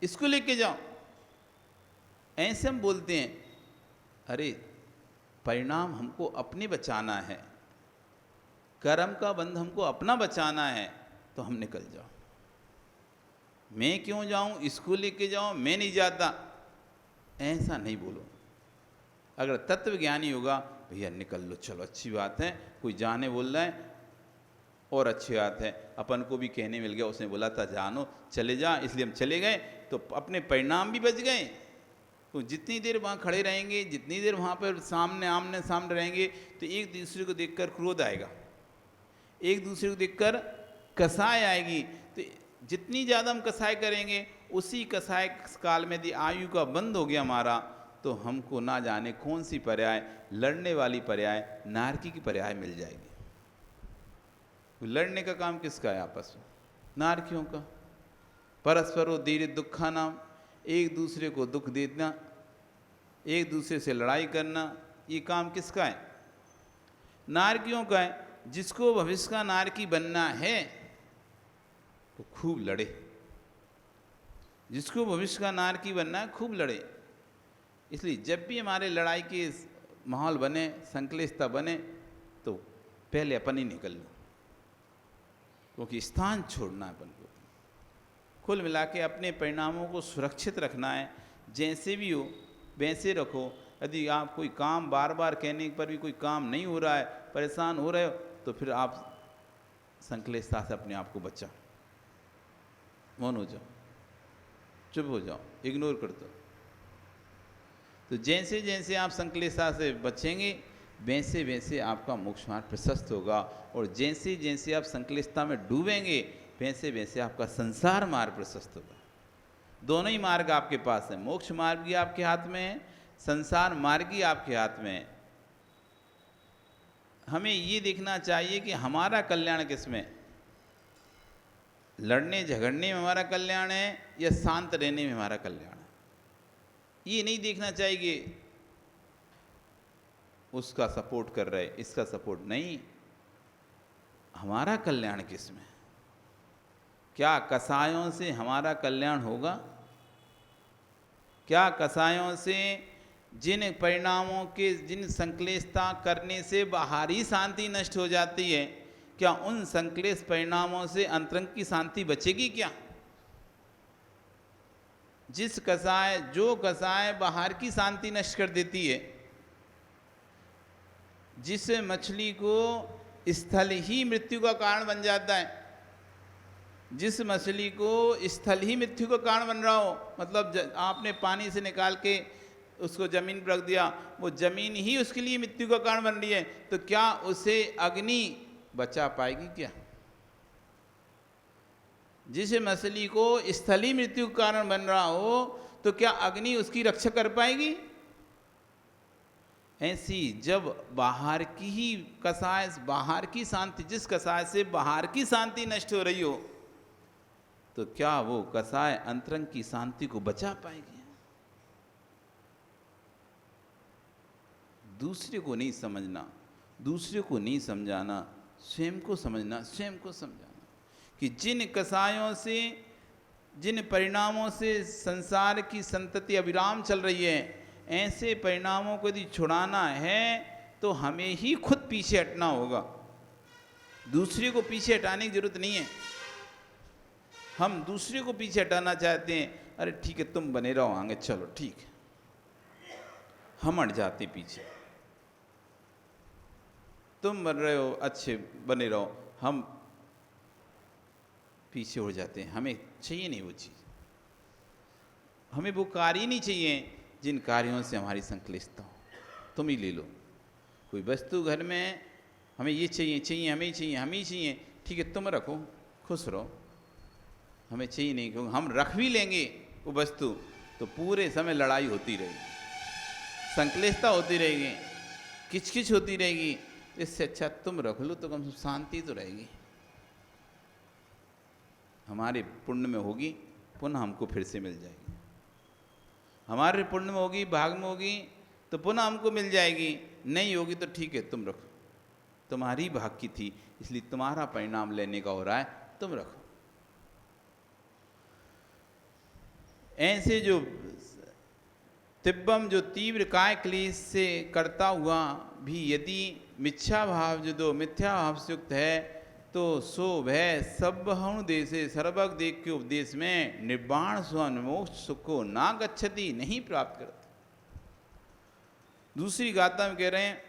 इसको लेके जाओ। ऐसे हम बोलते हैं। अरे परिणाम हमको अपने बचाना है, कर्म का बंध हमको अपना बचाना है, तो हम निकल जाओ। मैं क्यों जाऊं, इसको लेके जाओ, मैं नहीं जाता, ऐसा नहीं बोलो। अगर तत्व ज्ञानी होगा, भैया निकल लो, चलो अच्छी बात है, कोई जाने बोल रहा है और अच्छी बात है, अपन को भी कहने मिल गया, उसने बोला था जानो चले जा, इसलिए हम चले गए, तो अपने परिणाम भी बच गए। तो जितनी देर वहाँ खड़े रहेंगे, जितनी देर वहाँ पर आमने सामने रहेंगे, तो एक दूसरे को देखकर क्रोध आएगा, एक दूसरे को देखकर कसाय आएगी। तो जितनी ज़्यादा हम कसाय करेंगे, उसी कसाय काल में यदि आयु का बंद हो गया हमारा, तो हमको ना जाने कौन सी पर्याय, लड़ने वाली पर्याय, नारकी की पर्याय मिल जाएगी। लड़ने का काम किसका है आपस में, नारकियों का। परस्परो दीर्घ दुखा नाम, एक दूसरे को दुख देना, एक दूसरे से लड़ाई करना, ये काम किसका है, नारकियों का है। जिसको भविष्य का नारकी बनना है तो खूब लड़े, जिसको भविष्य का नारकी बनना है खूब लड़े। इसलिए जब भी हमारे लड़ाई के माहौल बने, संक्लिष्टता बने, तो पहले अपन ही निकल लो, क्योंकि स्थान छोड़ना है अपन को। कुल मिला के अपने परिणामों को सुरक्षित रखना है, जैसे भी हो वैसे रखो। यदि आप कोई काम बार बार कहने पर भी कोई काम नहीं हो रहा है, परेशान हो रहे हो, तो फिर आप संक्लिष्टता से अपने आप को बचाओ, मौन हो जाओ, चुप हो जाओ, इग्नोर कर दो। तो जैसे जैसे आप संक्लिष्टता से बचेंगे, वैसे वैसे आपका मोक्ष मार्ग प्रशस्त होगा, और जैसे जैसे आप संक्लिष्टता में डूबेंगे, वैसे वैसे आपका संसार मार्ग प्रशस्त होगा। दोनों ही मार्ग आपके पास है, मोक्ष मार्ग भी आपके हाथ में है, संसार मार्ग भी आपके हाथ में है। हमें ये देखना चाहिए कि हमारा कल्याण किसमें, लड़ने झगड़ने में हमारा कल्याण है या शांत रहने में हमारा कल्याण है। ये नहीं देखना चाहिए कि उसका सपोर्ट कर रहे, इसका सपोर्ट नहीं, हमारा कल्याण किसमें। क्या कसायों से हमारा कल्याण होगा? क्या कसायों से जिन परिणामों के, जिन संक्लेशता करने से बाहरी शांति नष्ट हो जाती है, क्या उन संक्लेश परिणामों से अंतरंग की शांति बचेगी क्या? जिस कसाय, जो कसाय बाहर की शांति नष्ट कर देती है, जिस मछली को स्थल ही मृत्यु का कारण बन जाता है, जिस मछली को स्थल ही मृत्यु का कारण बन रहा हो, मतलब आपने पानी से निकाल के उसको जमीन पर रख दिया, वो जमीन ही उसके लिए मृत्यु का कारण बन रही है, तो क्या उसे अग्नि बचा पाएगी क्या? जिस मछली को स्थलीय मृत्यु का कारण बन रहा हो, तो क्या अग्नि उसकी रक्षा कर पाएगी? ऐसी जब बाहर की ही कसाय, बाहर की शांति, जिस कसाय से बाहर की शांति नष्ट हो रही हो, तो क्या वो कसाय अंतरंग की शांति को बचा पाएगी? दूसरे को नहीं समझना, दूसरे को नहीं समझाना, स्वयं को समझना, स्वयं को समझाना कि जिन कसायों से, जिन परिणामों से संसार की संतति अविराम चल रही है, ऐसे परिणामों को यदि छुड़ाना है तो हमें ही खुद पीछे हटना होगा। दूसरे को पीछे हटाने की जरूरत नहीं है। हम दूसरे को पीछे हटाना चाहते हैं, अरे ठीक है तुम बने रहो आगे, चलो ठीक है, हम हट जाते पीछे। तुम बन रहे हो, अच्छे बने रहो, हम पीछे हो जाते हैं। हमें चाहिए नहीं वो चीज़, हमें वो कार्य नहीं चाहिए जिन कार्यों से हमारी संक्लिष्टता हो। तुम ही ले लो कोई वस्तु घर में, हमें ये चाहिए, चाहिए हमें चाहिए, हमें ही चाहिए, ठीक है तुम रखो, खुश रहो, हमें चाहिए नहीं। क्योंकि हम रख भी लेंगे वो वस्तु तो पूरे समय लड़ाई होती रहेगी, संक्लिष्टता होती रहेगी, किचकिच होती रहेगी। इससे अच्छा तुम रख लो तो कम से कम शांति तो रहेगी, हमारे पुण्य में होगी, पुनः हमको फिर से मिल जाएगी। हमारे पुण्य में होगी, भाग में होगी तो पुनः हमको मिल जाएगी, नहीं होगी तो ठीक है तुम रखो, तुम्हारी भाग की थी इसलिए तुम्हारा परिणाम लेने का हो रहा है, तुम रखो। ऐसे जो तिब्बम, जो तीव्र काय क्लेश से करता हुआ भी यदि मिथ्या भाव, जो दो मिथ्या भाव से युक्त है, तो सो वह सब हणु देशे सर्वज्ञ देख के उपदेश में निर्वाण स्वन मोक्ष सुख को ना गच्छति, नहीं प्राप्त करता। दूसरी गाथा में कह रहे हैं,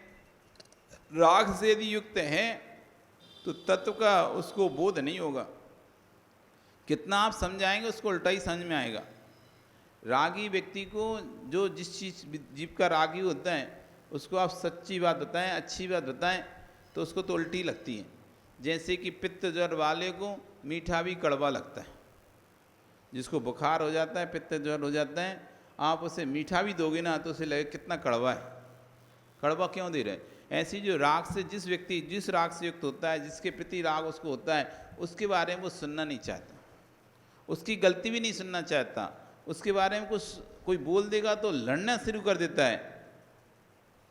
राग से यदि युक्त है तो तत्व का उसको बोध नहीं होगा। कितना आप समझाएंगे उसको उल्टा ही समझ में आएगा। रागी व्यक्ति को, जो जिस चीज जीव का रागी होता है, उसको आप सच्ची बात बताएं, अच्छी बात बताएं तो उसको तो उल्टी लगती है। जैसे कि पित्त ज्वर वाले को मीठा भी कड़वा लगता है, जिसको बुखार हो जाता है, पित्त ज्वर हो जाता है, आप उसे मीठा भी दोगे ना तो उसे लगे कितना कड़वा है, कड़वा क्यों दे रहे हैं। ऐसी जो राग से, जिस व्यक्ति जिस राग से युक्त होता है, जिसके प्रति राग उसको होता है, उसके बारे में वो सुनना नहीं चाहता, उसकी गलती भी नहीं सुनना चाहता, उसके बारे में कुछ कोई बोल देगा तो लड़ना शुरू कर देता है,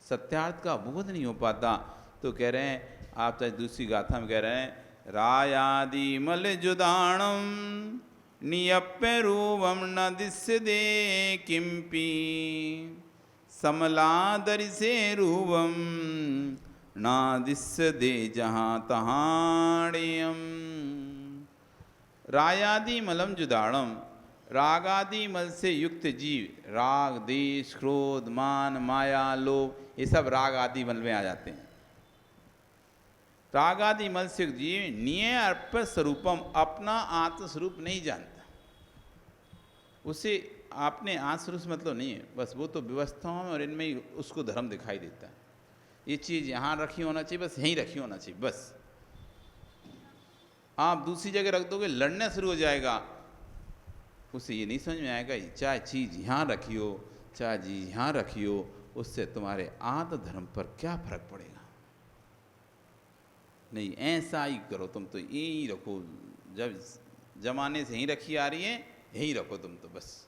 सत्यार्थ का बोध नहीं हो पाता। तो कह रहे हैं, आप चाहे दूसरी गाथा में कह रहे हैं, रायादि मल जुदाणम नियप्य रूपम न दिस्य दे किंपी समलादरि से रूपम ना दिस्य दे जहाँ तहाड़ियम। रायादि मलम जुदाणम, रागादि मल से युक्त जीव, राग देश क्रोध मान माया लोभ, ये सब राग आदि मल में आ जाते हैं। राग आदि मल से युक्त जीव निय अर्प स्वरूपम, अपना आत्मस्वरूप नहीं जानता। उसे आपने आत्मस्वरूप मतलब नहीं है, बस वो तो व्यवस्थाओं में और इनमें ही उसको धर्म दिखाई देता है। ये चीज़ यहाँ रखी होना चाहिए, बस यहीं रखी होना चाहिए, बस। आप दूसरी जगह रख दोगे लड़ना शुरू हो जाएगा, उसे ये नहीं समझ में आएगा चाहे चीज़ यहाँ रखी हो चाहे चीज़ यहाँ रखी हो, उससे तुम्हारे आत्म धर्म पर क्या फर्क पड़ेगा। नहीं, ऐसा ही करो, तुम तो यही रखो, जब जमाने से यहीं रखी आ रही है यहीं रखो तुम तो, बस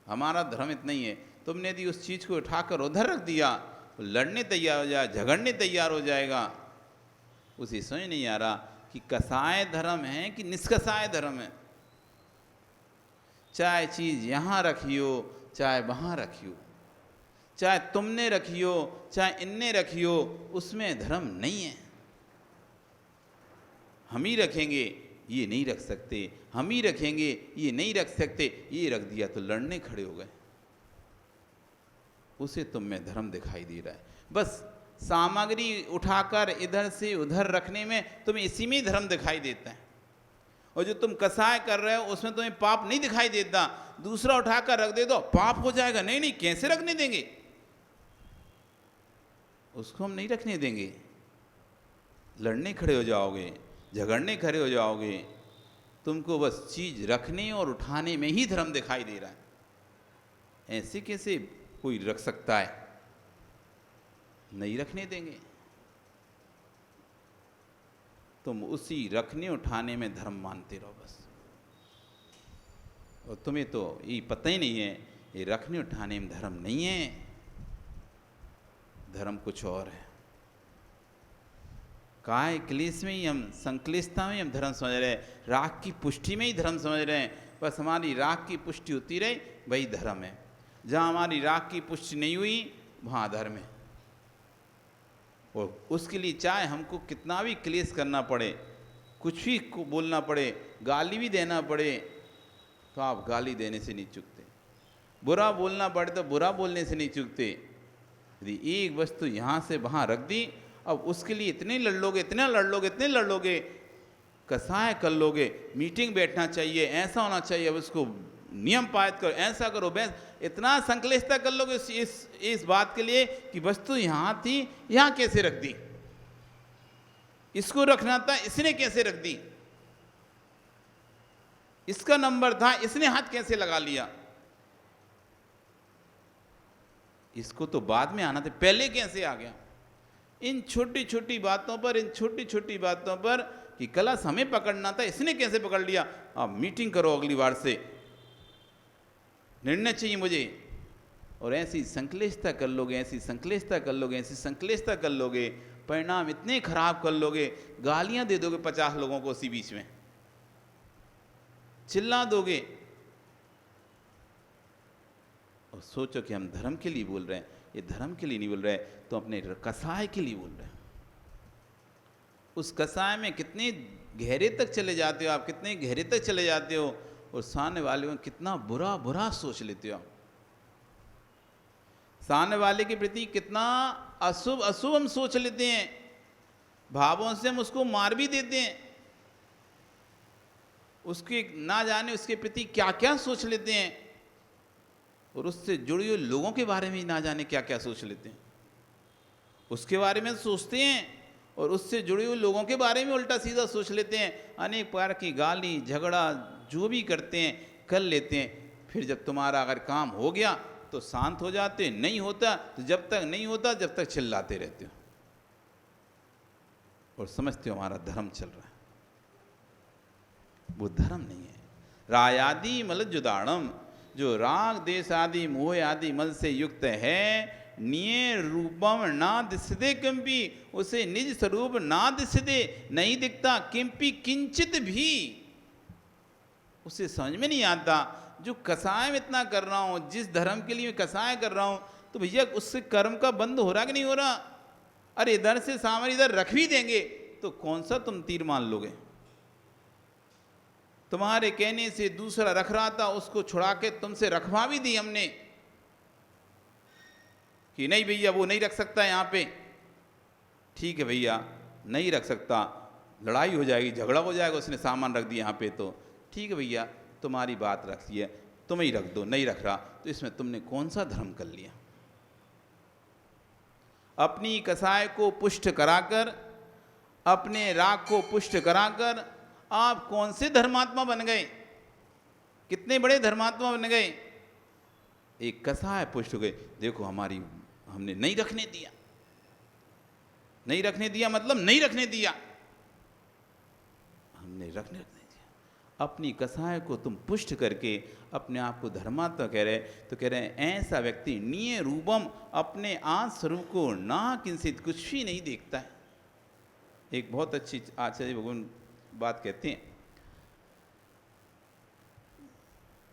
हमारा धर्म इतना ही है। तुमने यदि उस चीज़ को उठाकर उधर रख दिया तो लड़ने तैयार हो जाए, झगड़ने तैयार हो जाएगा। उसे समझ नहीं आ रहा कि कसाय धर्म है कि निष्कसाय धर्म है। चाहे चीज़ यहाँ रखी हो चाहे वहाँ रखी हो, चाहे तुमने रखी हो चाहे इनने रखी हो, उसमें धर्म नहीं है। हम ही रखेंगे ये नहीं रख सकते, हम ही रखेंगे ये नहीं रख सकते, ये रख दिया तो लड़ने खड़े हो गए। उसे तुम में धर्म दिखाई दे रहा है। बस सामग्री उठाकर इधर से उधर रखने में तुम्हें इसी में ही धर्म दिखाई देता है, और जो तुम कसाय कर रहे हो उसमें तुम्हें पाप नहीं दिखाई देता। दूसरा उठाकर रख दे दो पाप हो जाएगा, नहीं नहीं कैसे रखने देंगे, उसको हम नहीं रखने देंगे। लड़ने खड़े हो जाओगे, झगड़ने खड़े हो जाओगे। तुमको बस चीज रखने और उठाने में ही धर्म दिखाई दे रहा है। ऐसे कैसे कोई रख सकता है, नहीं रखने देंगे। तुम उसी रखने उठाने में धर्म मानते रहो बस। और तुम्हें तो ये पता ही नहीं है ये रखने उठाने में धर्म नहीं है, धर्म कुछ और है। काय क्लेश में ही हम, संक्लिष्टता में हम धर्म समझ रहे हैं, राग की पुष्टि में ही धर्म समझ रहे हैं। बस हमारी राग की पुष्टि होती रहे वही धर्म है। जहाँ हमारी राग की पुष्टि नहीं हुई वहाँ धर्म है। और उसके लिए चाहे हमको कितना भी क्लेश करना पड़े, कुछ भी बोलना पड़े, गाली भी देना पड़े, तो आप गाली देने से नहीं चूकते। बुरा बोलना पड़े तो बुरा बोलने से नहीं चूकते। यदि एक वस्तु यहाँ से वहाँ रख दी, अब उसके लिए इतने लड़ लोगे, इतना लड़ लोगे, इतने लड़ लोगे, कसाय कर लोगे। मीटिंग बैठना चाहिए, ऐसा होना चाहिए, अब उसको नियम पारित करो, ऐसा करो, बस इतना संक्लिष्टता कर लोगे इस बात के लिए कि वस्तु यहाँ थी, यहाँ कैसे रख दी, इसको रखना था, इसने कैसे रख दी, इसका नंबर था, इसने हाथ कैसे लगा लिया, इसको तो बाद में आना था, पहले कैसे आ गया। इन छोटी छोटी बातों पर, इन छोटी छोटी बातों पर कि कलश हमें पकड़ना था, इसने कैसे पकड़ लिया। आप मीटिंग करो अगली बार से, निर्णय चाहिए मुझे। और ऐसी संक्लिष्टता कर लोगे, ऐसी संक्लिष्टता कर लोगे, ऐसी संक्लिष्टता कर लोगे, परिणाम इतने खराब कर लोगे, गालियां दे दोगे 50 लोगों को उसी बीच में, चिल्ला दोगे। और सोचो कि हम धर्म के लिए बोल रहे हैं, ये धर्म के लिए नहीं बोल रहे, तो अपने कसाय के लिए बोल रहे हैं। उस कसाय में कितने गहरे तक चले जाते हो आप, कितने गहरे तक चले जाते हो, और सामने वाले में कितना बुरा बुरा सोच लेते हो। सामने वाले के प्रति कितना अशुभ अशुभ हम सोच लेते हैं, भावों से हम उसको मार भी देते हैं, उसके ना जाने उसके प्रति क्या क्या सोच लेते हैं, और उससे जुड़े हुए लोगों के बारे में ना जाने क्या क्या सोच लेते हैं। उसके बारे में सोचते हैं और उससे जुड़े हुए लोगों के बारे में उल्टा सीधा सोच लेते हैं। अनेक प्रकार की गाली झगड़ा जो भी करते हैं कर लेते हैं। फिर जब तुम्हारा अगर काम हो गया तो शांत हो जाते, नहीं होता तो जब तक नहीं होता जब तक चिल्लाते रहते हो और समझते हो हमारा धर्म चल रहा है। वो धर्म नहीं है। रायादि मल जुदाणम, जो राग देश आदि मोह आदि मल से युक्त है, निये रूपम ना दिसदे किंपि, उसे निज स्वरूप ना दिसदे, नहीं दिखता, किंपि किंचित भी उसे समझ में नहीं आता। जो कसाय में इतना कर रहा हूँ, जिस धर्म के लिए कसाय कर रहा हूँ, तो भैया उससे कर्म का बंद हो रहा कि नहीं हो रहा। अरे इधर से सामने इधर रख भी देंगे तो कौन सा तुम तीर मान लोगे। तुम्हारे कहने से दूसरा रख रहा था, उसको छुड़ा के तुमसे रखवा भी दी हमने कि नहीं भैया वो नहीं रख सकता यहाँ पे। ठीक है भैया नहीं रख सकता, लड़ाई हो जाएगी, झगड़ा हो जाएगा, उसने सामान रख दिया यहाँ पे, तो ठीक है भैया तुम्हारी बात रखी है, तुम ही रख दो, नहीं रख रहा तो इसमें तुमने कौन सा धर्म कर लिया। अपनी कसाय को पुष्ट कराकर, अपने राग को पुष्ट कराकर आप कौन से धर्मात्मा बन गए। कितने बड़े धर्मात्मा बन गए। एक कसाय पुष्ट हो गए, देखो हमारी हमने नहीं रखने दिया, नहीं रखने दिया मतलब नहीं रखने दिया, हमने रखने दिया। अपनी कसाय को तुम पुष्ट करके अपने आप को धर्मात्मा कह रहे, तो कह रहे हैं ऐसा व्यक्ति निये रूपम, अपने आंत स्वरूप को ना किंचित कुछ भी नहीं देखता है। एक बहुत अच्छी आचार्य भगवान बात कहते हैं,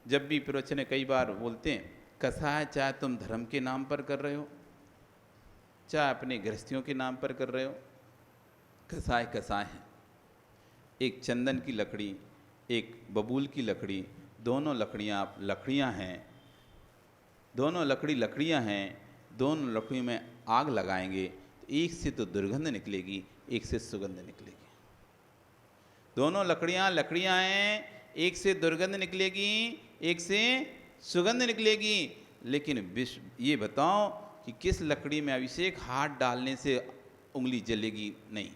जब भी प्रवचन कई बार बोलते हैं, कसाय चाहे तुम धर्म के नाम पर कर रहे हो, चाहे अपने गृहस्थियों के नाम पर कर रहे हो, कसाय कसाय है। एक चंदन की लकड़ी, एक बबूल की लकड़ी, दोनों लकड़ियाँ हैं, दोनों लकड़ियाँ हैं, दोनों लकड़ियों में आग लगाएंगे तो एक से तो दुर्गंध निकलेगी, एक से सुगंध निकलेगी। दोनों लकड़ियाँ हैं, एक से दुर्गंध निकलेगी, एक से सुगंध निकलेगी। लेकिन ये बताओ कि किस लकड़ी में अभिषेक हाथ डालने से उंगली जलेगी? नहीं।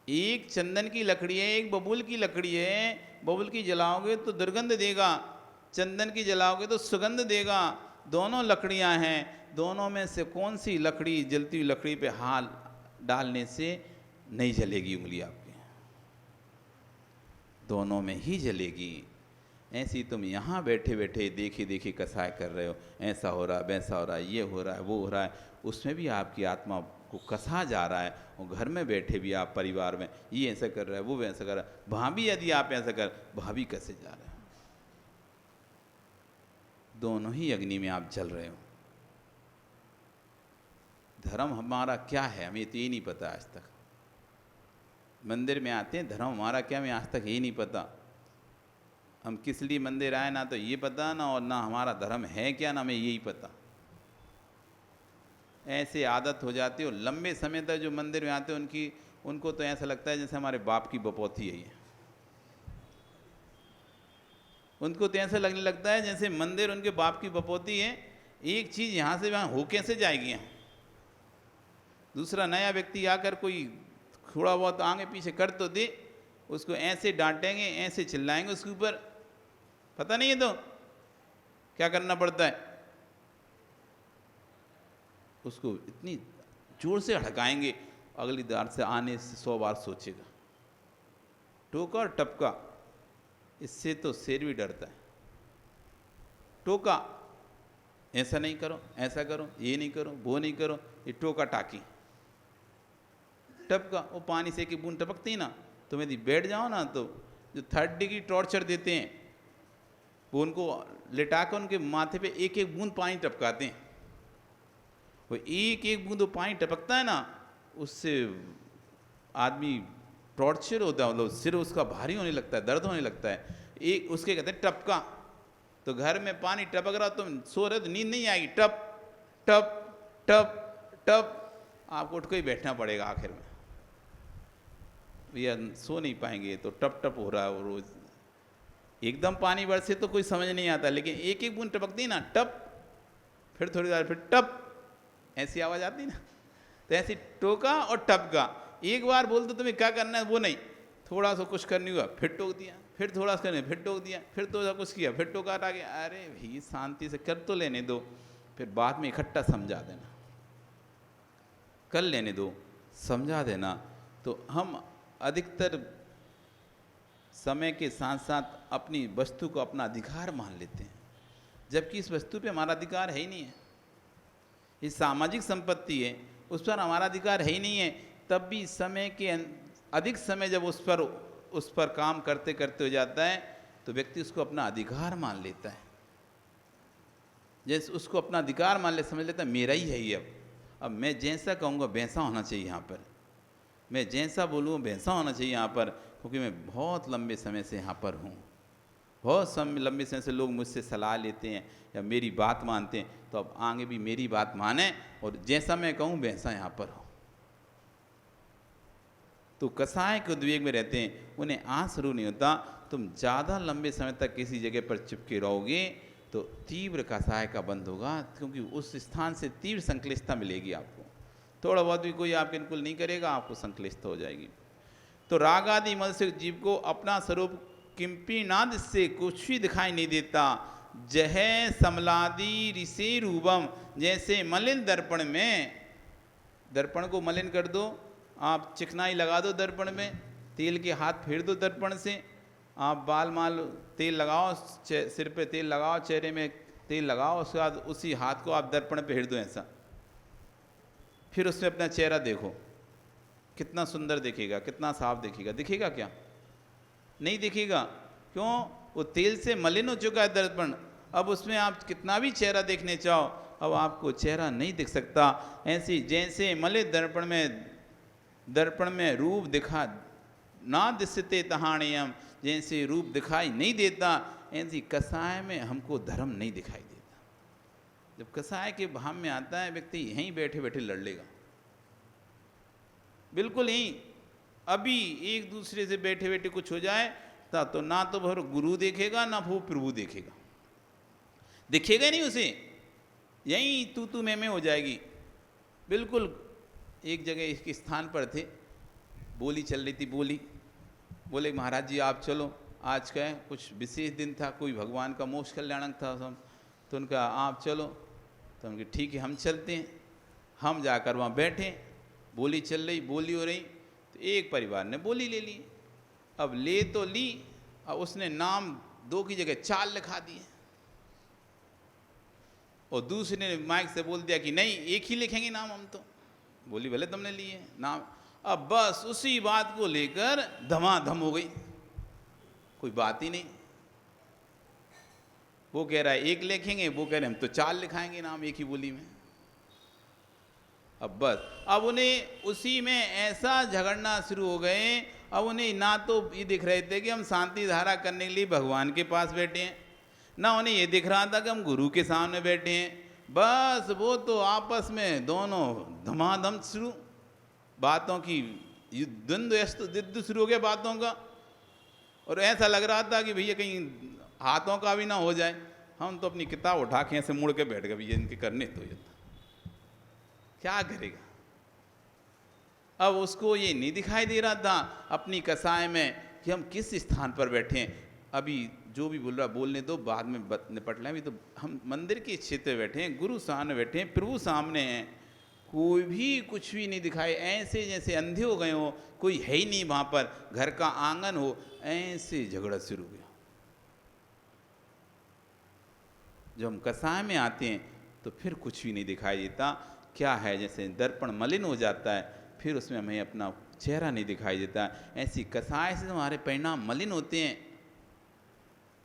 एक चंदन की लकड़ी है, एक बबूल की लकड़ी है। बबूल की जलाओगे तो दुर्गंध देगा, चंदन की जलाओगे तो सुगंध देगा। दोनों लकड़ियां हैं, दोनों में से कौन सी लकड़ी जलती हुई लकड़ी पे हाथ डालने से नहीं जलेगी उंगली आपकी? दोनों में ही जलेगी। ऐसी तुम यहाँ बैठे बैठे देखी देखी कसाय कर रहे हो, ऐसा हो रहा है, वैसा हो रहा है, ये हो रहा है, वो हो रहा है, उसमें भी आपकी आत्मा को कसा जा रहा है। और घर में बैठे भी आप परिवार में ये ऐसा कर रहा है, वो वैसा कर रहा है, वहाँ भी यदि आप ऐसा कर, वहाँ भी कसे जा रहे हैं। दोनों ही अग्नि में आप जल रहे हो। धर्म हमारा क्या है हमें तो ये नहीं पता आज तक। मंदिर में आते हैं, धर्म हमारा क्या हमें आज तक ये नहीं पता। हम किस लिए मंदिर आए ना तो ये पता ना, और ना हमारा धर्म है क्या ना हमें यही पता। ऐसे आदत हो जाती है। और लंबे समय तक जो मंदिर में आते हैं उनको तो ऐसा लगता है जैसे हमारे बाप की बपौती है ये। उनको तो ऐसा लगने लगता है जैसे मंदिर उनके बाप की बपौती है। एक चीज़ यहाँ से वहाँ हो कैसे जाएगी। दूसरा नया व्यक्ति आकर कोई थोड़ा बहुत आगे पीछे कर तो दे, उसको ऐसे डांटेंगे, ऐसे चिल्लाएंगे उसके ऊपर, पता नहीं है तो क्या करना पड़ता है। उसको इतनी जोर से हड़काएंगे, अगली बार से आने से 100 बार सोचेगा। टोका और टपका, इससे तो शेर भी डरता है। टोका, ऐसा नहीं करो, ऐसा करो, ये नहीं करो, वो नहीं करो, ये टोका टाकी। टपका, वो पानी से एक बूंद टपकती ना, तुम यदि बैठ जाओ ना तो जो 3rd डिग्री टॉर्चर देते हैं वो उनको लिटा कर उनके माथे पे एक एक बूंद पानी टपकाते हैं। वो एक एक बूंद पानी टपकता है ना, उससे आदमी टॉर्चर होता है, मतलब सिर उसका भारी होने लगता है, दर्द होने लगता है। एक उसके कहते हैं टपका। तो घर में पानी टपक रहा, तुम सो रहे तो नींद नहीं आएगी, टप टप टप टप, आपको उठ के ही बैठना पड़ेगा आखिर में। या सो नहीं पाएंगे तो टप टप हो रहा है रोज। एकदम पानी बरसे तो कोई समझ नहीं आता, लेकिन एक एक बूंद टपकती ना, टप, फिर थोड़ी देर फिर टप, ऐसी आवाज़ आती ना। तो ऐसी टोका और टपका। एक बार बोल तो तुम्हें क्या करना है वो नहीं, थोड़ा सा कुछ करनी हुआ फिर टोक दिया, फिर थोड़ा सा करने फिर टोक दिया, फिर थोड़ा कुछ किया फिर टोका हटा गया। अरे भाई शांति से कर तो लेने दो, फिर बाद में इकट्ठा समझा देना, कर लेने दो, समझा देना। तो हम अधिकतर समय के साथ साथ अपनी वस्तु को अपना अधिकार मान लेते हैं, जबकि इस वस्तु पे हमारा अधिकार है ही नहीं है। ये सामाजिक संपत्ति है, उस पर हमारा अधिकार है ही नहीं है। तब भी समय के अधिक समय जब उस पर काम करते करते हो जाता है तो व्यक्ति उसको अपना अधिकार मान लेता है। जैसे उसको अपना अधिकार मान ले, समझ लेता है मेरा ही है ये। अब मैं जैसा कहूँगा वैसा होना चाहिए यहाँ पर, मैं जैसा बोलूँ वैसा होना चाहिए यहाँ पर, क्योंकि मैं बहुत लंबे समय से यहाँ पर हूँ। बहुत लंबे समय से लोग मुझसे सलाह लेते हैं या मेरी बात मानते हैं, तो अब आगे भी मेरी बात माने और जैसा मैं कहूँ वैसा यहाँ पर हो। तो कसाय के उद्वेग में रहते हैं, उन्हें आज शुरू नहीं होता। तुम ज़्यादा लंबे समय तक किसी जगह पर चिपके रहोगे तो तीव्र कसाय का बंध होगा, क्योंकि उस स्थान से तीव्र संक्लिष्टता मिलेगी आपको। थोड़ा बहुत भी कोई आपके अनुकूल नहीं करेगा, आपको संक्लिष्टता हो जाएगी। तो राग आदि मल से जीव को अपना स्वरूप किंपी नाद से कुछ भी दिखाई नहीं देता। जह समलादि ऋषि रूपम, जैसे मलिन दर्पण में, दर्पण को मलिन कर दो, आप चिकनाई लगा दो दर्पण में, तेल के हाथ फेर दो दर्पण से, आप बाल माल तेल लगाओ, सिर पे तेल लगाओ, चेहरे में तेल लगाओ, उसके बाद उसी हाथ को आप दर्पण पे फेर दो ऐसा, फिर उसमें अपना चेहरा देखो, कितना सुंदर दिखेगा, कितना साफ दिखेगा? दिखेगा क्या? नहीं दिखेगा। क्यों? वो तेल से मलिन हो चुका है दर्पण। अब उसमें आप कितना भी चेहरा देखने चाहो, अब आपको चेहरा नहीं दिख सकता। ऐसी जैसे मलिन दर्पण में रूप दिखा ना दिसते तहाणियम, जैसे रूप दिखाई नहीं देता, ऐसी कसाय में हमको धर्म नहीं दिखाई देता। जब कसाय के भाव में आता है व्यक्ति, यहीं बैठे बैठे लड़ लेगा, बिल्कुल यहीं। अभी एक दूसरे से बैठे बैठे कुछ हो जाए तो ना तो भर गुरु देखेगा ना वो प्रभु देखेगा, दिखेगा नहीं उसे, यहीं तू मैं हो जाएगी। बिल्कुल एक जगह इसके स्थान पर थे, बोली चल रही थी, बोले महाराज जी आप चलो, आज का कुछ विशेष दिन था, कोई भगवान का मोक्ष कल्याणक था सब, तो उनका आप चलो, तो उनके ठीक है हम चलते हैं। हम जाकर वहाँ बैठे, बोली चल रही, बोली हो रही, तो एक परिवार ने बोली ले ली। अब ले तो ली, अब उसने नाम 2 की जगह 4 लिखा दिए, और दूसरे ने माइक से बोल दिया कि नहीं एक ही लिखेंगे नाम हम तो। बोली भले तुमने लिए नाम। अब बस उसी बात को लेकर धमाधम हो गई, कोई बात ही नहीं। वो कह रहा है 1 लिखेंगे, वो कह रहे हम तो 4 लिखाएंगे नाम एक ही बोली में। अब बस अब उन्हें उसी में ऐसा झगड़ना शुरू हो गए। अब उन्हें ना तो ये दिख रहे थे कि हम शांति धारा करने के लिए भगवान के पास बैठे हैं, ना उन्हें ये दिख रहा था कि हम गुरु के सामने बैठे हैं। बस वो तो आपस में दोनों धमाधम शुरू, बातों की युद्ध शुरू हो गया बातों का। और ऐसा लग रहा था कि भैया कहीं हाथों का भी ना हो जाए। हम तो अपनी किताब उठा के ऐसे मुड़ के बैठ गए, भैया इनके करने तो ये क्या करेगा। अब उसको ये नहीं दिखाई दे रहा था अपनी कसाय में कि हम किस स्थान पर बैठे हैं। अभी जो भी बोल रहा बोलने दो, बाद में निपट लें। अभी तो हम मंदिर के क्षेत्र में बैठे हैं, गुरु सामने बैठे हैं, प्रभु सामने हैं, कोई भी कुछ भी नहीं दिखाई, ऐसे जैसे अंधे हो गए हो, कोई है ही नहीं वहाँ पर, घर का आंगन हो, ऐसे झगड़ा शुरू हो गया। जब हम कसाय में आते हैं तो फिर कुछ भी नहीं दिखाई देता। क्या है, जैसे दर्पण मलिन हो जाता है, फिर उसमें हमें अपना चेहरा नहीं दिखाई देता। ऐसी कसाय से हमारे परिणाम मलिन होते हैं,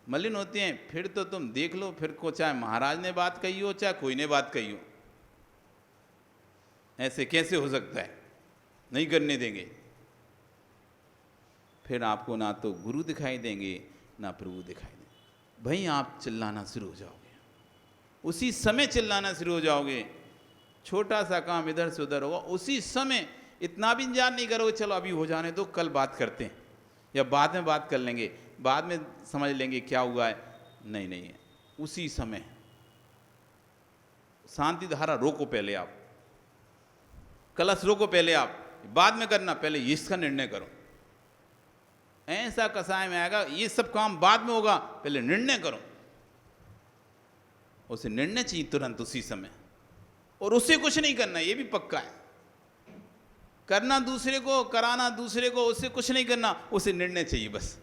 मलिन होते हैं। फिर तो तुम देख लो, फिर को चाहे महाराज ने बात कही हो, चाहे कोई ने बात कही हो, ऐसे कैसे हो सकता है, नहीं करने देंगे। फिर आपको ना तो गुरु दिखाई देंगे ना प्रभु दिखाई देंगे। भाई आप चिल्लाना शुरू हो जाओगे, उसी समय चिल्लाना शुरू हो जाओगे। छोटा सा काम इधर से उधर होगा, उसी समय। इतना भी इंतजार नहीं करोगे चलो अभी हो जाने दो, कल बात करते हैं या बाद में बात कर लेंगे, बाद में समझ लेंगे क्या हुआ है। नहीं नहीं है, उसी समय शांति धारा रोको, पहले आप कलश रोको, पहले आप, बाद में करना, पहले इसका निर्णय करो। ऐसा कसाय में आएगा, ये सब काम बाद में होगा, पहले निर्णय करो। उसे निर्णय चाहिए तुरंत उसी समय, और उससे कुछ नहीं करना, ये भी पक्का है। करना दूसरे को, कराना दूसरे को, उससे कुछ नहीं करना, उसे निर्णय चाहिए बस,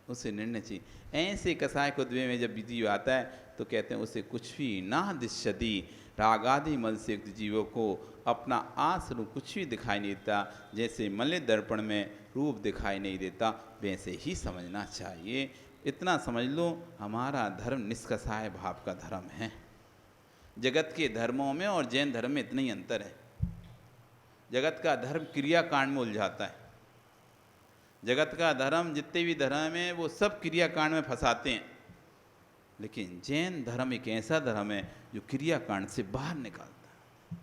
उसे निर्णय चाहिए। ऐसे कसाय को द्वे में जब विधि आता है तो कहते हैं उसे कुछ भी ना दिश्यति, रागादि मल से युक्त जीवों को अपना आसरूप कुछ भी दिखाई नहीं देता। जैसे मलिन दर्पण में रूप दिखाई नहीं देता, वैसे ही समझना चाहिए। इतना समझ लो, हमारा धर्म निष्कसाय भाव का धर्म है। जगत के धर्मों में और जैन धर्म में इतना ही अंतर है। जगत का धर्म क्रियाकांड में उलझाता है। जगत का धर्म, जितने भी धर्म हैं वो सब क्रियाकांड में फंसाते हैं, लेकिन जैन धर्म एक ऐसा धर्म है जो क्रियाकांड से बाहर निकालता है,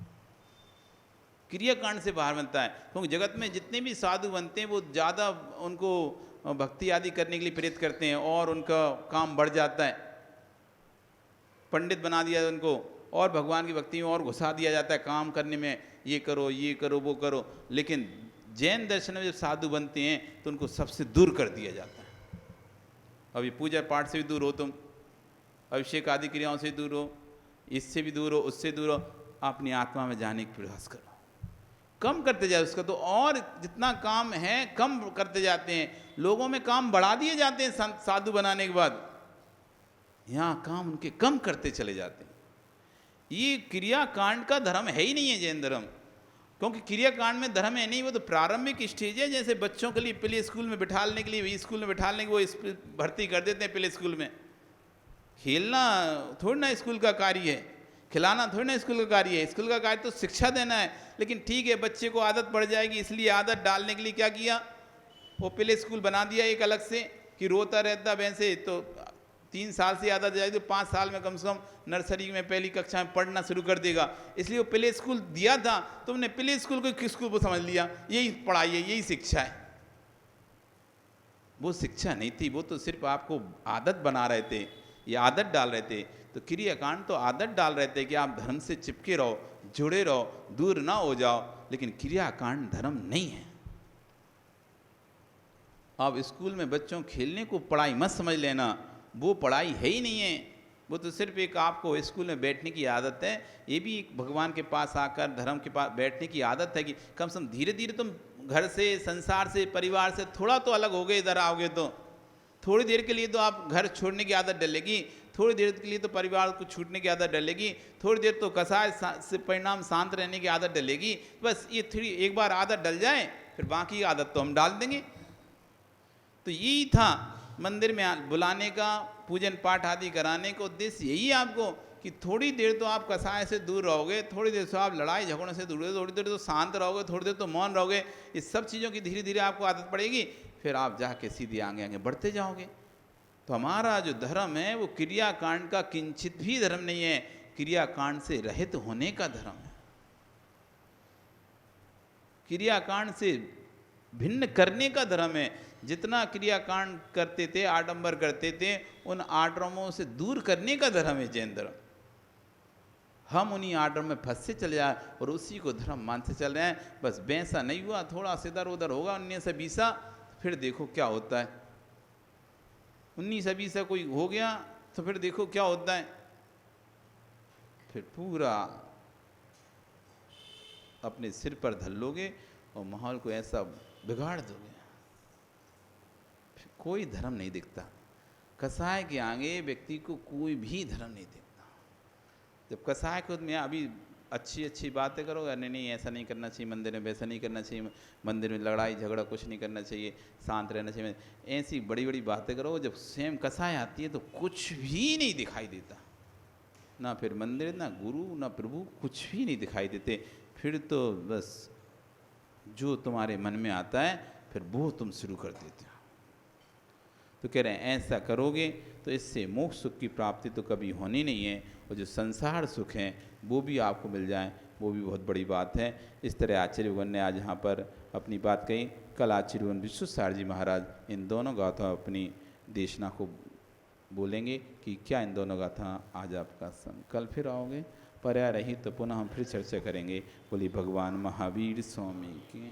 क्रियाकांड से बाहर बनता है। क्योंकि जगत में जितने भी साधु बनते हैं वो ज़्यादा उनको भक्ति आदि करने के लिए प्रेरित करते हैं और उनका काम बढ़ जाता है। पंडित बना दिया उनको और भगवान की भक्ति में और घुसा दिया जाता है, काम करने में, ये करो वो करो। लेकिन जैन दर्शन में जब साधु बनते हैं तो उनको सबसे दूर कर दिया जाता है। अभी पूजा पाठ से भी दूर हो तुम, अभिषेक आदि क्रियाओं से दूर हो, इससे भी दूर हो, उससे दूर हो, अपनी आत्मा में जाने का प्रयास करो, कम करते जाए उसका। तो और जितना काम है कम करते जाते हैं, लोगों में काम बढ़ा दिए जाते हैं साधु बनाने के बाद, यहाँ काम उनके कम करते चले जाते हैं। ये क्रियाकांड का धर्म है ही नहीं है जैन धर्म, क्योंकि क्रियाकांड में धर्म है नहीं, वो तो प्रारंभिक स्टेज है। जैसे बच्चों के लिए प्ले स्कूल में बिठाने के लिए, स्कूल में बिठाने के वो भर्ती कर देते हैं प्ले स्कूल में। खेलना थोड़ी ना स्कूल का कार्य है, खिलाना थोड़ी ना स्कूल का कार्य है। स्कूल का कार्य तो शिक्षा देना है। लेकिन ठीक है, बच्चे को आदत पड़ जाएगी, इसलिए आदत डालने के लिए क्या किया, वो प्ले स्कूल बना दिया एक अलग से, कि रोता रहता वैसे तो 3 साल से आदत जाएगी तो 5 साल में कम से कम नर्सरी में पहली कक्षा में पढ़ना शुरू कर देगा। इसलिए वो प्ले स्कूल दिया था। तुमने प्ले स्कूल को किस स्कूल को समझ लिया, यही पढ़ाई है, यही शिक्षा है। वो शिक्षा नहीं थी, वो तो सिर्फ आपको आदत बना रहे थे, ये आदत डाल रहे थे। तो क्रियाकांड तो आदत डाल रहे थे कि आप धर्म से चिपके रहो, जुड़े रहो, दूर ना हो जाओ। लेकिन क्रियाकांड धर्म नहीं है। आप स्कूल में बच्चों खेलने को पढ़ाई मत समझ लेना, वो पढ़ाई है ही नहीं है। वो तो सिर्फ एक आपको स्कूल में बैठने की आदत है। ये भी एक भगवान के पास आकर धर्म के पास बैठने की आदत है कि कम से कम धीरे धीरे तुम घर से, संसार से, परिवार से थोड़ा तो अलग हो गए। इधर आओगे तो थोड़ी देर के लिए तो आप घर छोड़ने की आदत डलेगी, थोड़ी देर के लिए तो परिवार को छूटने की आदत डलेगी, थोड़ी देर तो कसाय से परिणाम शांत रहने की आदत डलेगी। बस ये थोड़ी एक बार आदत डल जाए, फिर बाकी आदत तो हम डाल देंगे। तो यही था मंदिर में बुलाने का, पूजन पाठ आदि कराने का उद्देश्य यही है आपको, कि थोड़ी देर तो आप कसाय से दूर रहोगे, थोड़ी देर से आप लड़ाई झगड़ों से दूर रहोगे, थोड़ी देर तो शांत रहोगे, थोड़ी देर तो मौन रहोगे। इस सब चीज़ों की धीरे धीरे आपको आदत पड़ेगी, फिर आप जाके सीधे आगे आगे बढ़ते जाओगे। तो हमारा जो धर्म है वो क्रियाकांड का किंचित भी धर्म नहीं है, क्रियाकांड से रहित होने का धर्म है। क्रियाकांड से भिन्न करने का धर्म है। जितना क्रियाकांड करते थे, आडंबर करते थे, उन आडंबरों से दूर करने का धर्म है जैन धर्म। हम उन्हीं आडंबर में फंसते चले जाए और उसी को धर्म मानते चल रहे हैं। बस वैसा नहीं हुआ, थोड़ा सा इधर उधर होगा 1920, फिर देखो क्या होता है। 1920 कोई हो गया तो फिर देखो क्या होता है, फिर पूरा अपने सिर पर धर लोगे और माहौल को ऐसा बिगाड़ दोगे, फिर कोई धर्म नहीं दिखता। कसाय के आगे व्यक्ति को कोई भी धर्म नहीं दिखता। जब कसाय खुद में अभी अच्छी अच्छी बातें करोगे, नहीं नहीं ऐसा नहीं करना चाहिए, मंदिर में वैसा नहीं करना चाहिए, मंदिर में लड़ाई झगड़ा कुछ नहीं करना चाहिए, शांत रहना चाहिए, ऐसी बड़ी बड़ी बातें करो, जब स्वयं कसाय आती है तो कुछ भी नहीं दिखाई देता। ना फिर मंदिर, ना गुरु, ना प्रभु, कुछ भी नहीं दिखाई देते। फिर तो बस जो तुम्हारे मन में आता है फिर वो तुम शुरू कर देते हो। तो कह रहे हैं ऐसा करोगे तो इससे मोक्ष सुख की प्राप्ति तो कभी होनी नहीं है, और जो संसार सुख है वो भी आपको मिल जाए, वो भी बहुत बड़ी बात है। इस तरह आचार्यगण ने आज यहाँ पर अपनी बात कही। कल आचार्यगण विश्वसार जी महाराज इन दोनों गाथा अपनी देशना को बोलेंगे कि क्या इन दोनों गाथा आज आपका कल फिर आओगे, पर्याय रही तो पुनः हम फिर चर्चा करेंगे। बोली भगवान महावीर स्वामी की।